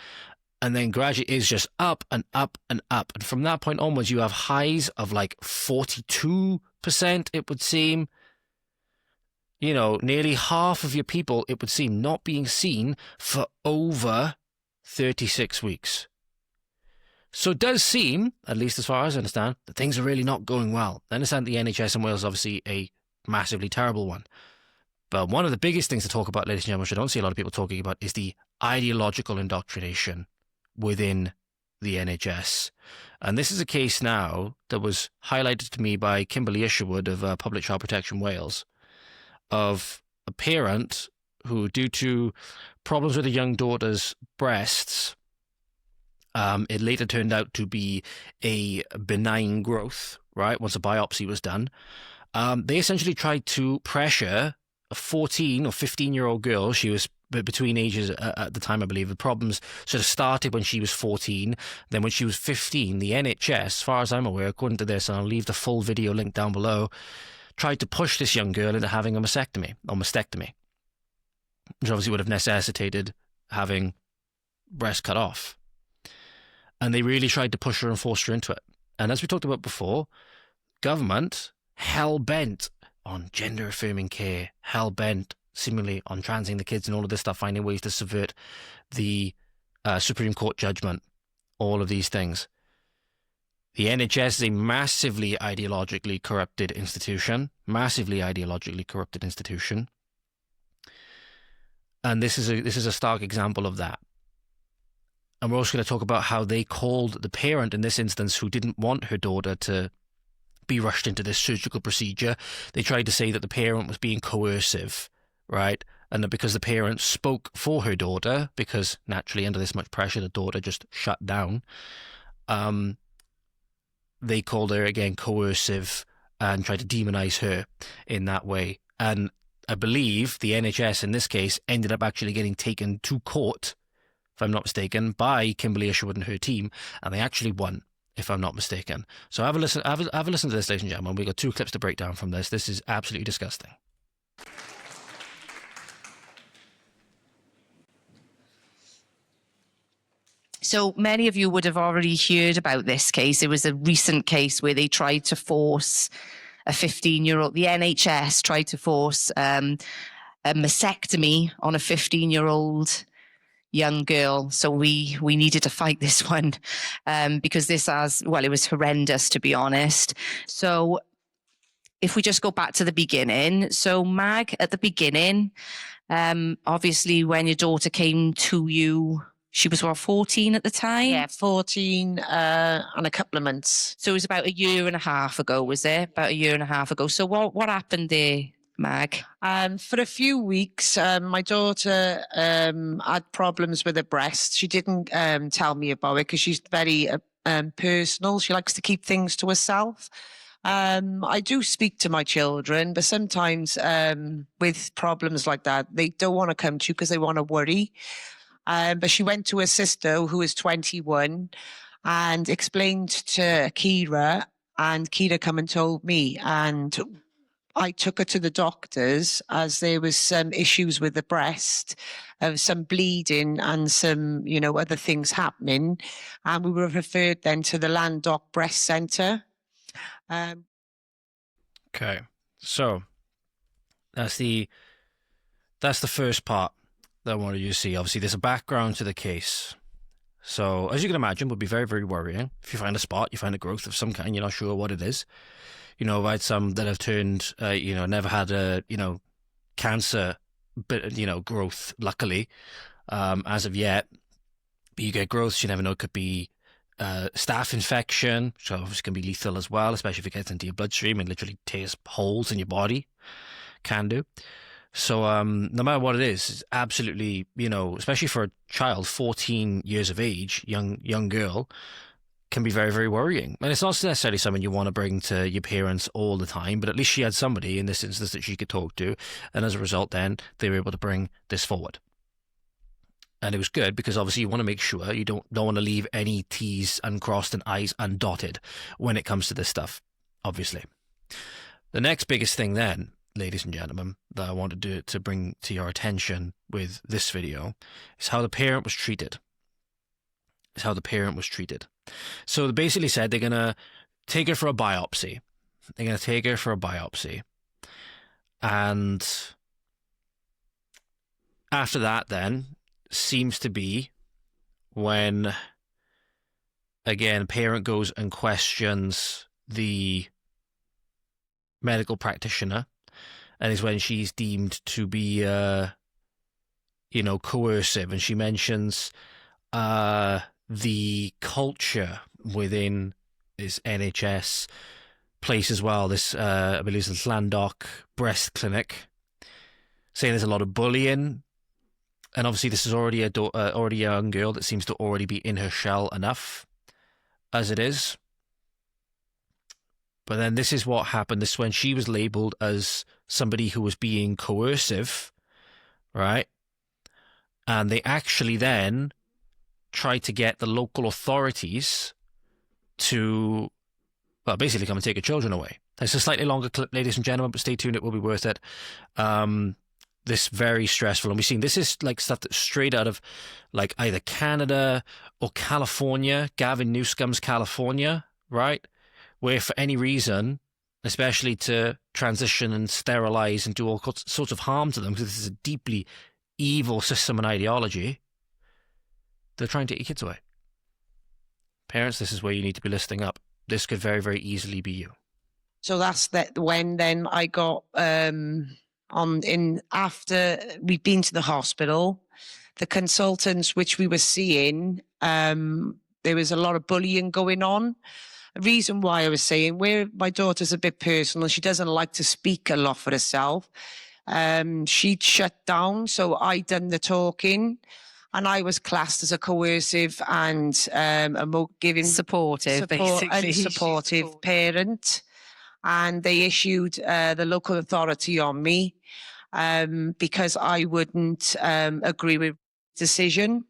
and then gradually is just up and up and up. And from that point onwards, you have highs of like 42%, it would seem. Nearly half of your people, it would seem, not being seen for over 36 weeks. So it does seem, at least as far as I understand, that things are really not going well. I understand the NHS in Wales is obviously a massively terrible one. But one of the biggest things to talk about, ladies and gentlemen, which I don't see a lot of people talking about, is the ideological indoctrination within the NHS. And this is a case now that was highlighted to me by Kimberley Isherwood of Public Child Protection Wales, of a parent who, due to problems with a young daughter's breasts, it later turned out to be a benign growth, right, once a biopsy was done. They essentially tried to pressure a 14 or 15-year-old girl. She was between ages at the time, I believe. The problems sort of started when she was 14. Then when she was 15, the NHS, as far as I'm aware, according to this, and I'll leave the full video link down below, tried to push this young girl into having a mastectomy, which obviously would have necessitated having breasts cut off. And they really tried to push her and force her into it. And as we talked about before, government, hell-bent on gender-affirming care, hell-bent seemingly on transing the kids and all of this stuff, finding ways to subvert the Supreme Court judgment, all of these things. The NHS is a massively ideologically corrupted institution. And this is a stark example of that. And we're also going to talk about how they called the parent in this instance, who didn't want her daughter to be rushed into this surgical procedure. They tried to say that the parent was being coercive, right? And that because the parent spoke for her daughter, because naturally under this much pressure, the daughter just shut down, they called her, again, coercive and tried to demonize her in that way. And I believe the NHS in this case ended up actually getting taken to court, if I'm not mistaken, by Kimberley Isherwood and her team, and they actually won, if I'm not mistaken. So have a listen. Have a listen to this, ladies and gentlemen. We've got 2 clips to break down from this. This is absolutely disgusting. So many of you would have already heard about this case. It was a recent case where they tried to force a 15-year-old, the NHS tried to force a mastectomy on a 15-year-old young girl. So we needed to fight this one because this it was horrendous, to be honest. So if we just go back to the beginning. So Mag, at the beginning, obviously when your daughter came to you, she was, 14 at the time? Yeah, 14 and a couple of months. So it was about a year and a half ago, was it? About a year and a half ago. So what happened there, Mag? For a few weeks, my daughter had problems with her breast. She didn't tell me about it because she's very personal. She likes to keep things to herself. I do speak to my children, but sometimes with problems like that, they don't want to come to you because they want to worry. But she went to her sister, who is 21, and explained to Kira, and Kira come and told me. And I took her to the doctors as there was some issues with the breast, some bleeding and some, other things happening. And we were referred then to the Landoc Breast Centre. Okay, so that's the first part that I wanted you to see. Obviously, there's a background to the case. So, as you can imagine, would be very, very worrying. If you find a spot, you find a growth of some kind, you're not sure what it is. I've had some that have turned, never had a, cancer, growth, luckily, as of yet. But you get growths, you never know, it could be staph infection, so obviously can be lethal as well, especially if it gets into your bloodstream and literally tears holes in your body. Can do. So no matter what it is, it's absolutely, especially for a child, 14 years of age, young girl, can be very, very worrying. And it's not necessarily something you want to bring to your parents all the time, but at least she had somebody in this instance that she could talk to. And as a result, then they were able to bring this forward. And it was good because obviously you want to make sure you don't want to leave any T's uncrossed and I's undotted when it comes to this stuff, obviously. The next biggest thing then, ladies and gentlemen, that I wanted to bring to your attention with this video is how the parent was treated. So they basically said they're going to take her for a biopsy. And after that then seems to be when, again, parent goes and questions the medical practitioner, and is when she's deemed to be, coercive. And she mentions the culture within this NHS place as well. This, I believe, this Landoc Breast Clinic, saying there's a lot of bullying. And obviously this is already a young girl that seems to already be in her shell enough as it is. But then this is what happened. This is when she was labelled as somebody who was being coercive, right? And they actually then tried to get the local authorities to, basically come and take her children away. It's a slightly longer clip, ladies and gentlemen, but stay tuned. It will be worth it. This very stressful. And we've seen this is like stuff that's straight out of like either Canada or California, Gavin Newsom's California, right? Where for any reason, especially to transition and sterilize and do all sorts of harm to them, because this is a deeply evil system and ideology, they're trying to take your kids away. Parents, this is where you need to be listening up. This could very, very easily be you. So that's when then I got after we'd been to the hospital, the consultants which we were seeing, there was a lot of bullying going on. The reason why I was saying, where my daughter's a bit personal, she doesn't like to speak a lot for herself. She'd shut down, so I done the talking, and I was classed as a coercive and giving Supportive, basically. unsupportive parent. And they issued the local authority on me because I wouldn't agree with the decision.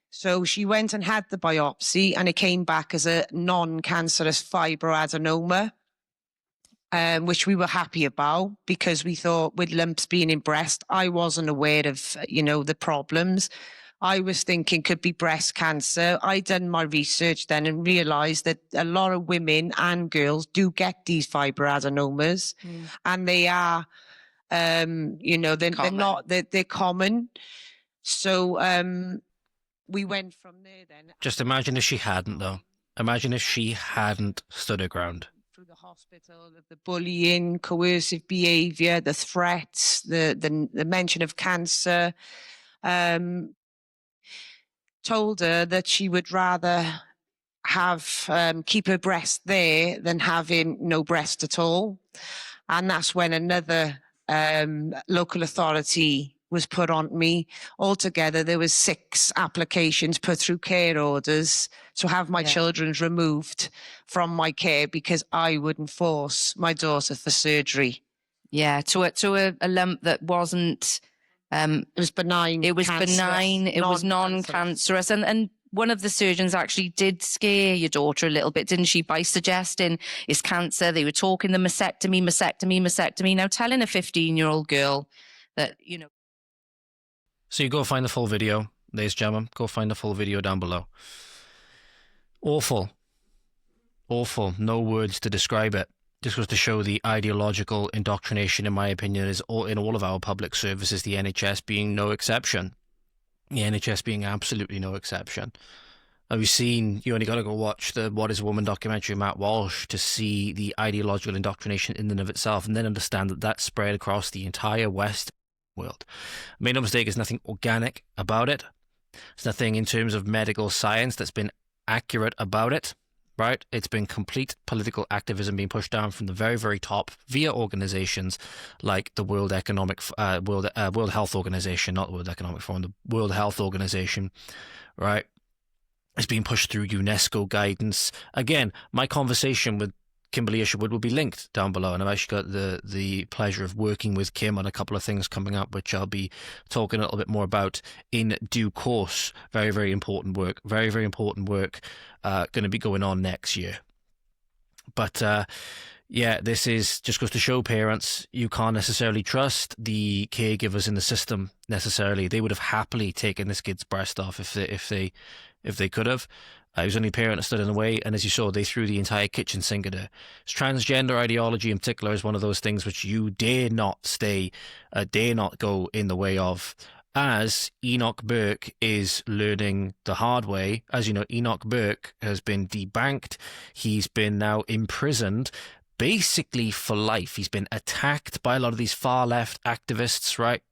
So she went and had the biopsy, and it came back as a non-cancerous fibroadenoma, which we were happy about because we thought with lumps being in breast, I wasn't aware of, the problems. I was thinking could be breast cancer. I done my research then and realised that a lot of women and girls do get these fibroadenomas, and they are, they're not, they're common. So we went from there then. Just imagine if she hadn't, though. Imagine if she hadn't stood her ground. Through the hospital, the bullying, coercive behaviour, the threats, the mention of cancer. Told her that she would rather have keep her breast there than having no breast at all. And that's when another local authority was put on me. Altogether, there was 6 applications put through care orders to have my children removed from my care because I wouldn't force my daughter for surgery. Yeah, to a lump that wasn't... it was benign. It was benign. It was non-cancerous. And one of the surgeons actually did scare your daughter a little bit, didn't she, by suggesting it's cancer. They were talking the mastectomy. Now telling a 15-year-old girl that, So you go find the full video, ladies and gentlemen. Go find the full video down below. Awful. Awful. No words to describe it. Just goes to show the ideological indoctrination, in my opinion, is in all of our public services, the NHS being no exception. The NHS being absolutely no exception. Have you seen, you only got to go watch the What is a Woman documentary, Matt Walsh, to see the ideological indoctrination in and of itself, and then understand that that's spread across the entire West world. Make no mistake, there's nothing organic about it. There's nothing in terms of medical science that's been accurate about it. Right, it's been complete political activism being pushed down from the very, very top via organizations like the World Health Organization, not the World Economic Forum, the World Health Organization. Right, it's being pushed through UNESCO guidance. Again, my conversation with Kimberley Isherwood will be linked down below, and I've actually got the pleasure of working with Kim on a couple of things coming up, which I'll be talking a little bit more about in due course. Very, very important work. Very, very important work going to be going on next year. But yeah, this is just goes to show parents, you can't necessarily trust the caregivers in the system necessarily. They would have happily taken this kid's breast off if they could have. It was only a parent that stood in the way, and as you saw, they threw the entire kitchen sink at her. Transgender ideology in particular is one of those things which you dare not go in the way of. As Enoch Burke is learning the hard way, as you know, Enoch Burke has been debanked. He's been now imprisoned basically for life. He's been attacked by a lot of these far left activists, right?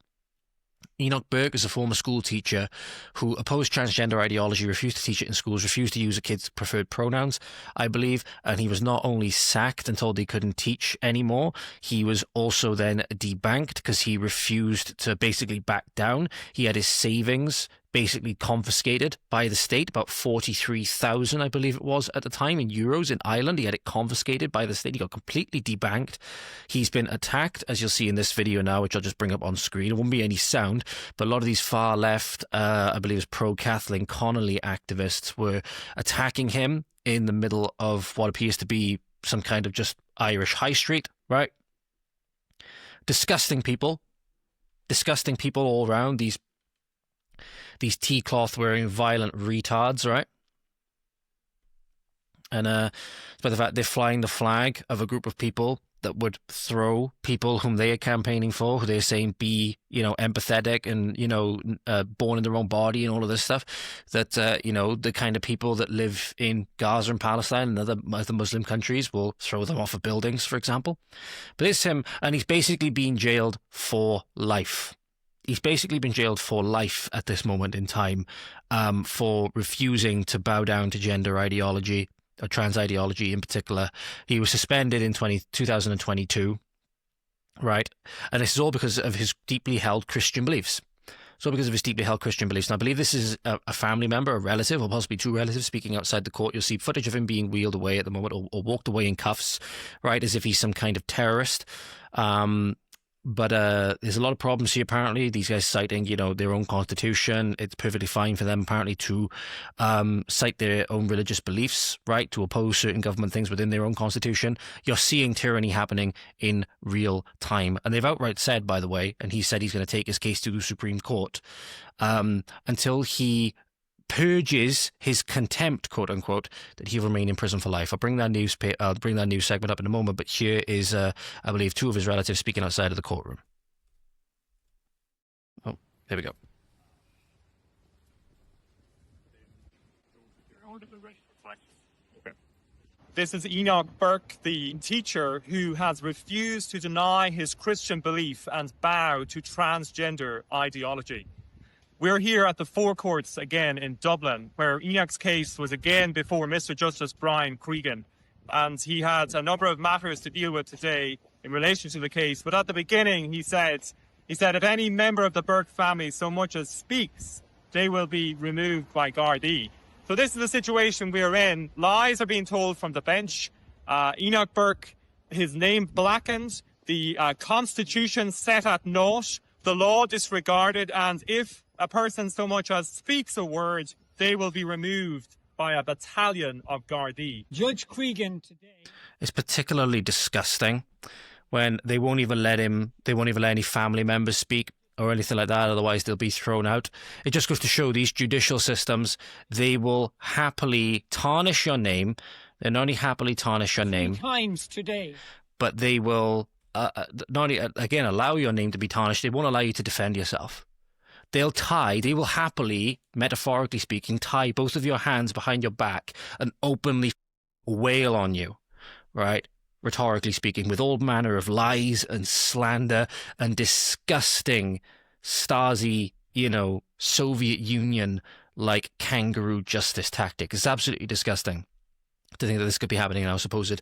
Enoch Burke is a former school teacher who opposed transgender ideology, refused to teach it in schools, refused to use a kid's preferred pronouns, I believe, and he was not only sacked and told he couldn't teach anymore, he was also then debanked because he refused to basically back down. He had his savings basically confiscated by the state, about 43,000, I believe it was at the time, in euros in Ireland. He had it confiscated by the state. He got completely debanked. He's been attacked, as you'll see in this video now, which I'll just bring up on screen. It won't be any sound, but a lot of these far left, I believe it's pro-Kathleen Connolly activists were attacking him in the middle of what appears to be some kind of just Irish high street, right? Disgusting people all around, these tea-cloth wearing violent retards, right? And by the fact they're flying the flag of a group of people that would throw people whom they are campaigning for, who they're saying be, empathetic and, born in their own body and all of this stuff, that, the kind of people that live in Gaza and Palestine and other Muslim countries will throw them off of buildings, for example. But it's him, and he's basically being jailed for life. He's basically been jailed for life at this moment in time for refusing to bow down to gender ideology, or trans ideology in particular. He was suspended in 2022, right? And this is all because of his deeply held Christian beliefs. So because of his deeply held Christian beliefs. And I believe this is a family member, a relative, or possibly two relatives speaking outside the court. You'll see footage of him being wheeled away at the moment, or walked away in cuffs, right, as if he's some kind of terrorist. But there's a lot of problems here, apparently. These guys citing, their own constitution. It's perfectly fine for them, apparently, to cite their own religious beliefs, right, to oppose certain government things within their own constitution. You're seeing tyranny happening in real time. And they've outright said, by the way, and he said he's going to take his case to the Supreme Court until he purges his contempt, quote unquote, that he'll remain in prison for life. I'll bring that news segment up in a moment, but here is, I believe, two of his relatives speaking outside of the courtroom. Oh, there we go. This is Enoch Burke, the teacher who has refused to deny his Christian belief and bow to transgender ideology. We're here at the forecourts again in Dublin, where Enoch's case was again before Mr. Justice Brian Cregan. And he had a number of matters to deal with today in relation to the case. But at the beginning, he said, if any member of the Burke family so much as speaks, they will be removed by Gardaí. So this is the situation we're in. Lies are being told from the bench. Enoch Burke, his name blackened, the Constitution set at naught, the law disregarded, and if a person so much as speaks a word, they will be removed by a battalion of Gardaí. Judge Cregan today. It's particularly disgusting when they won't even let any family members speak or anything like that, otherwise they'll be thrown out. It just goes to show these judicial systems, they will happily tarnish your name. They not only happily tarnish your name, times today, but they will not only, again, allow your name to be tarnished, they won't allow you to defend yourself. They will happily, metaphorically speaking, tie both of your hands behind your back and openly wail on you, right? Rhetorically speaking, with all manner of lies and slander and disgusting Stasi, Soviet Union like kangaroo justice tactic. It's absolutely disgusting to think that this could be happening in our supposed,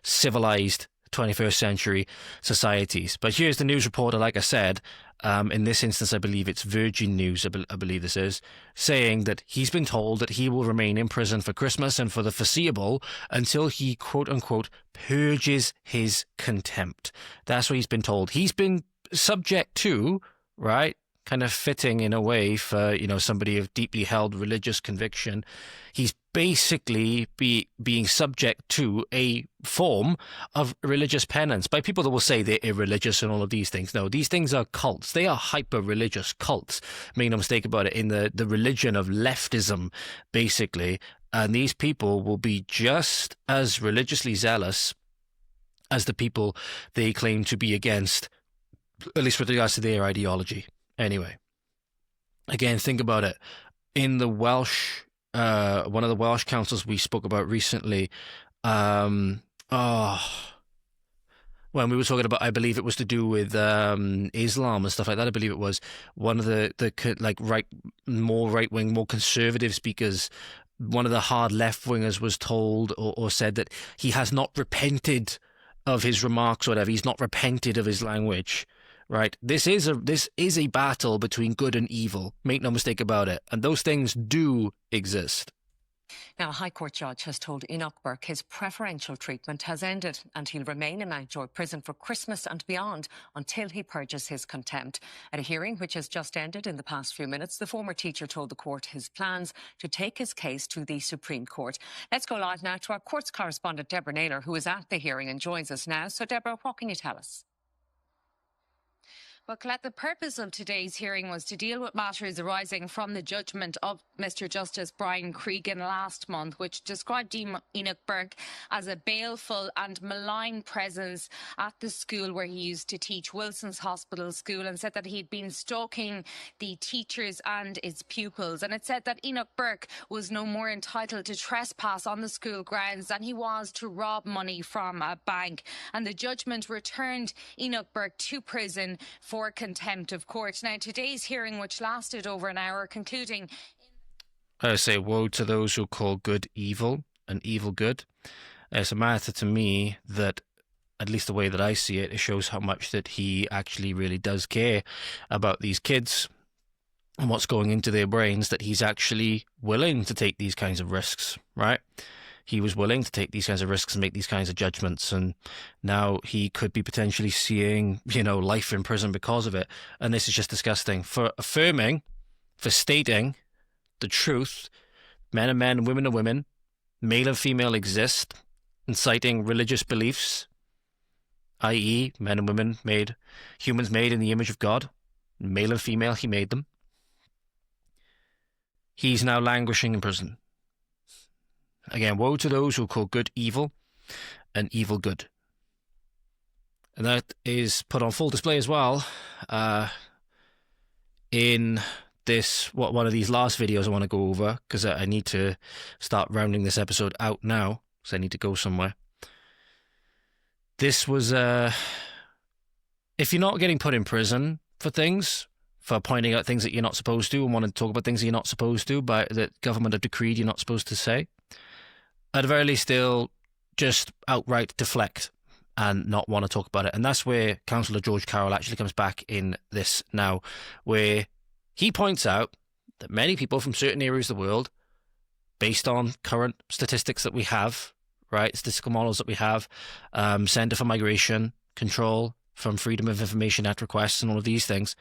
civilized 21st century societies. But here's the news reporter, like I said, in this instance, I believe it's Virgin News, I believe this is, saying that he's been told that he will remain in prison for Christmas and for the foreseeable until he, quote unquote, purges his contempt. That's what he's been told. He's been subject to, right, kind of fitting in a way for, somebody of deeply held religious conviction. He's basically being subject to a form of religious penance by people that will say they're irreligious and all of these things. No, these things are cults. They are hyper-religious cults. Make no mistake about it, in the religion of leftism, basically. And these people will be just as religiously zealous as the people they claim to be against, at least with regards to their ideology. Anyway, again, think about it. In the Welsh, one of the Welsh councils we spoke about recently, when we were talking about, I believe it was to do with Islam and stuff like that. I believe it was one of the more right-wing, more conservative speakers. One of the hard left-wingers was told or said that he has not repented of his remarks or whatever. He's not repented of his language. Right, this is a battle between good and evil. Make no mistake about it, and those things do exist. Now, a High Court judge has told Enoch Burke his preferential treatment has ended and he'll remain in Mountjoy prison for Christmas and beyond until he purges his contempt. At a hearing which has just ended in the past few minutes, the former teacher told the court his plans to take his case to the Supreme Court. Let's go live now to our courts correspondent, Deborah Naylor, who is at the hearing and joins us now. So, Deborah, what can you tell us? Well, Colette, the purpose of today's hearing was to deal with matters arising from the judgment of Mr. Justice Brian Cregan last month, which described Enoch Burke as a baleful and malign presence at the school where he used to teach, Wilson's Hospital School, and said that he'd been stalking the teachers and his pupils. And it said that Enoch Burke was no more entitled to trespass on the school grounds than he was to rob money from a bank. And the judgment returned Enoch Burke to prison for contempt of court. Now, today's hearing, which lasted over an hour, concluding... I say, woe to those who call good evil and evil good. It's a matter to me that, at least the way that I see it, it shows how much that he actually really does care about these kids and what's going into their brains, that he's actually willing to take these kinds of risks, right? He was willing to take these kinds of risks and make these kinds of judgments, and now he could be potentially seeing, life in prison because of it. And this is just disgusting. For stating the truth, men are men, women are women, male and female exist, inciting religious beliefs, i.e. men and women humans made in the image of God, male and female, he made them. He's now languishing in prison. Again, woe to those who call good evil and evil good. And that is put on full display as well in one of these last videos I want to go over, because I need to start rounding this episode out now, because I need to go somewhere. This was, if you're not getting put in prison for things, for pointing out things that you're not supposed to and wanting to talk about things that you're not supposed to, that government have decreed you're not supposed to say, at the very least, they'll just outright deflect and not want to talk about it. And that's where Councillor George Carroll actually comes back in this now, where he points out that many people from certain areas of the world, based on current statistics that we have, right, statistical models that we have, Centre for Migration Control, from Freedom of Information Act requests and all of these things,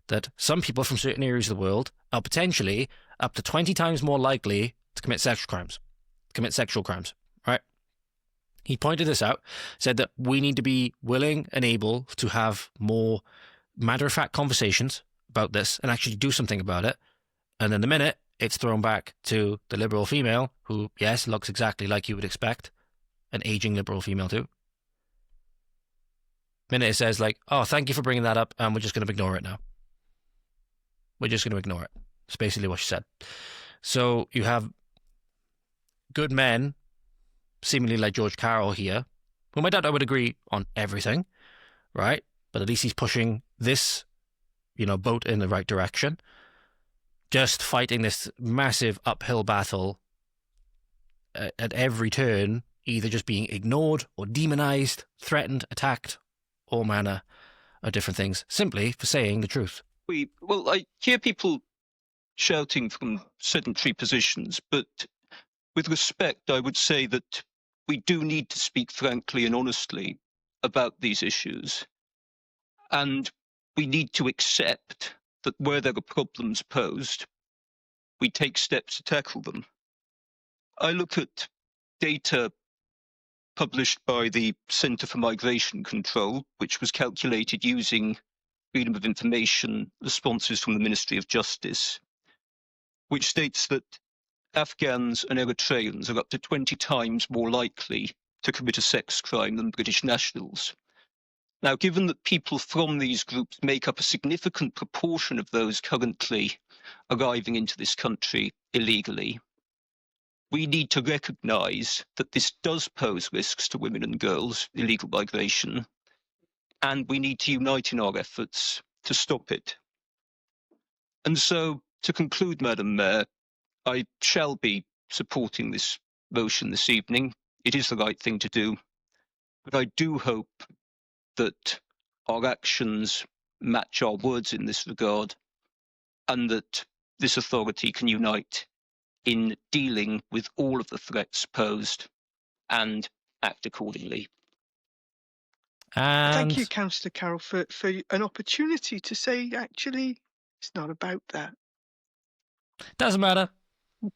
that some people from certain areas of the world are potentially up to 20 times more likely to commit sexual crimes, right? He pointed this out, said that we need to be willing and able to have more matter-of-fact conversations about this and actually do something about it. And then the minute it's thrown back to the liberal female, who, yes, looks exactly like you would expect, an aging liberal female too. Minute it says like, oh, thank you for bringing that up, and we're just going to ignore it now. We're just going to ignore it. It's basically what she said. So you have good men, seemingly like George Carroll here, whom I doubt I would agree on everything, right? But at least he's pushing this, boat in the right direction. Just fighting this massive uphill battle at every turn, either just being ignored or demonized, threatened, attacked, all manner of different things, simply for saying the truth. I hear people shouting from sedentary positions, but with respect, I would say that we do need to speak frankly and honestly about these issues. And we need to accept that where there are problems posed, we take steps to tackle them. I look at data published by the Centre for Migration Control, which was calculated using Freedom of Information responses from the Ministry of Justice, which states that Afghans and Eritreans are up to 20 times more likely to commit a sex crime than British nationals. Now, given that people from these groups make up a significant proportion of those currently arriving into this country illegally, we need to recognise that this does pose risks to women and girls, illegal migration, and we need to unite in our efforts to stop it. And so, to conclude, Madam Mayor, I shall be supporting this motion this evening. It is the right thing to do, but I do hope that our actions match our words in this regard, and that this authority can unite in dealing with all of the threats posed and act accordingly. And thank you, Councillor Carroll, for an opportunity to say, actually, it's not about that. Doesn't matter.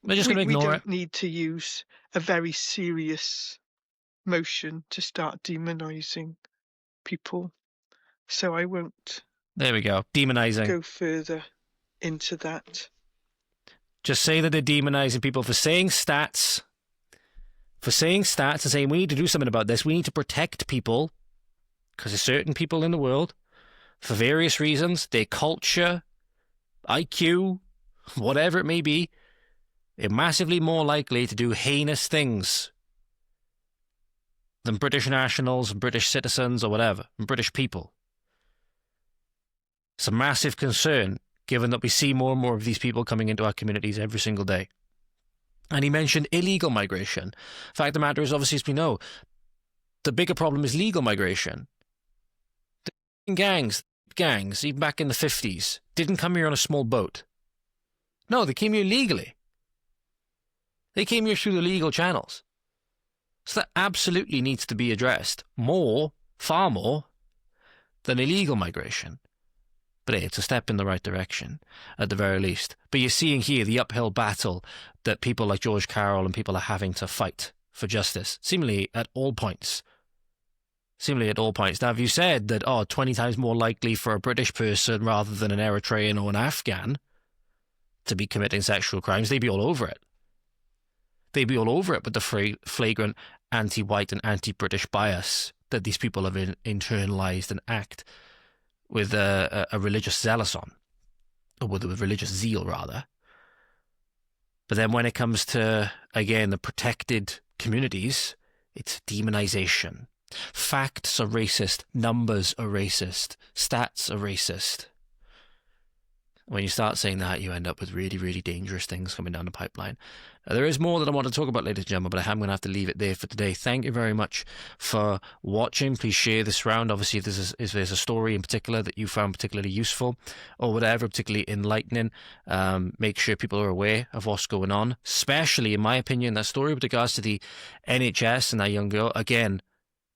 We're just going to ignore it. We don't need to use a very serious motion to start demonising people. So I won't. There we go. Demonising. Go further into that. Just say that they're demonising people for saying stats. For saying stats and saying we need to do something about this. We need to protect people. Because there's certain people in the world, for various reasons, their culture, IQ, whatever it may be, they're massively more likely to do heinous things than British nationals, British citizens, or whatever, and British people. It's a massive concern, given that we see more and more of these people coming into our communities every single day. And he mentioned illegal migration. Fact of the matter is, obviously, as we know, the bigger problem is legal migration. The gangs, even back in the 50s, didn't come here on a small boat. No, they came here legally. They came here through the legal channels. So that absolutely needs to be addressed more, far more, than illegal migration. But hey, it's a step in the right direction, at the very least. But you're seeing here the uphill battle that people like George Carroll and people are having to fight for justice, seemingly at all points. Seemingly at all points. Now, if you said that, 20 times more likely for a British person rather than an Eritrean or an Afghan to be committing sexual crimes, they'd be all over it. They'd be all over it with the flagrant anti-white and anti-British bias that these people have internalized and act with a religious zealous on, or with religious zeal, rather. But then when it comes to, again, the protected communities, it's demonization. Facts are racist. Numbers are racist. Stats are racist. When you start saying that, you end up with really, really dangerous things coming down the pipeline. There is more that I want to talk about, ladies and gentlemen, but I am going to have to leave it there for today. Thank you very much for watching. Please share this round. Obviously, if there's a story in particular that you found particularly useful or whatever, particularly enlightening, make sure people are aware of what's going on, especially, in my opinion, that story with regards to the NHS and that young girl. Again,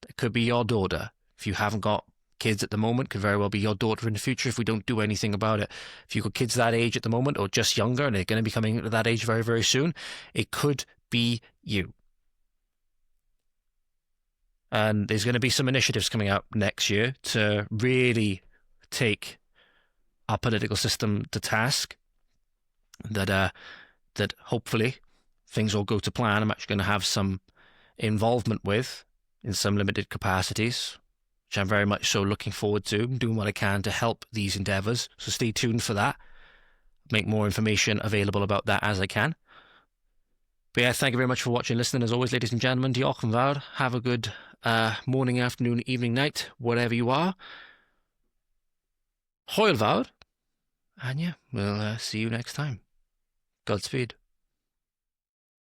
it could be your daughter. If you haven't got kids at the moment, could very well be your daughter in the future if we don't do anything about it. If you've got kids that age at the moment or just younger and they're going to be coming to that age very, very soon, it could be you. And there's going to be some initiatives coming out next year to really take our political system to task, that hopefully things all go to plan. I'm actually going to have some involvement with in some limited capacities, which I'm very much so looking forward to. I'm doing what I can to help these endeavours, so stay tuned for that. Make more information available about that as I can. But yeah, thank you very much for watching, listening. As always, ladies and gentlemen, diolch yn fawr. Have a good morning, afternoon, evening, night, wherever you are. Hwyl fawr. And yeah, we'll see you next time. Godspeed.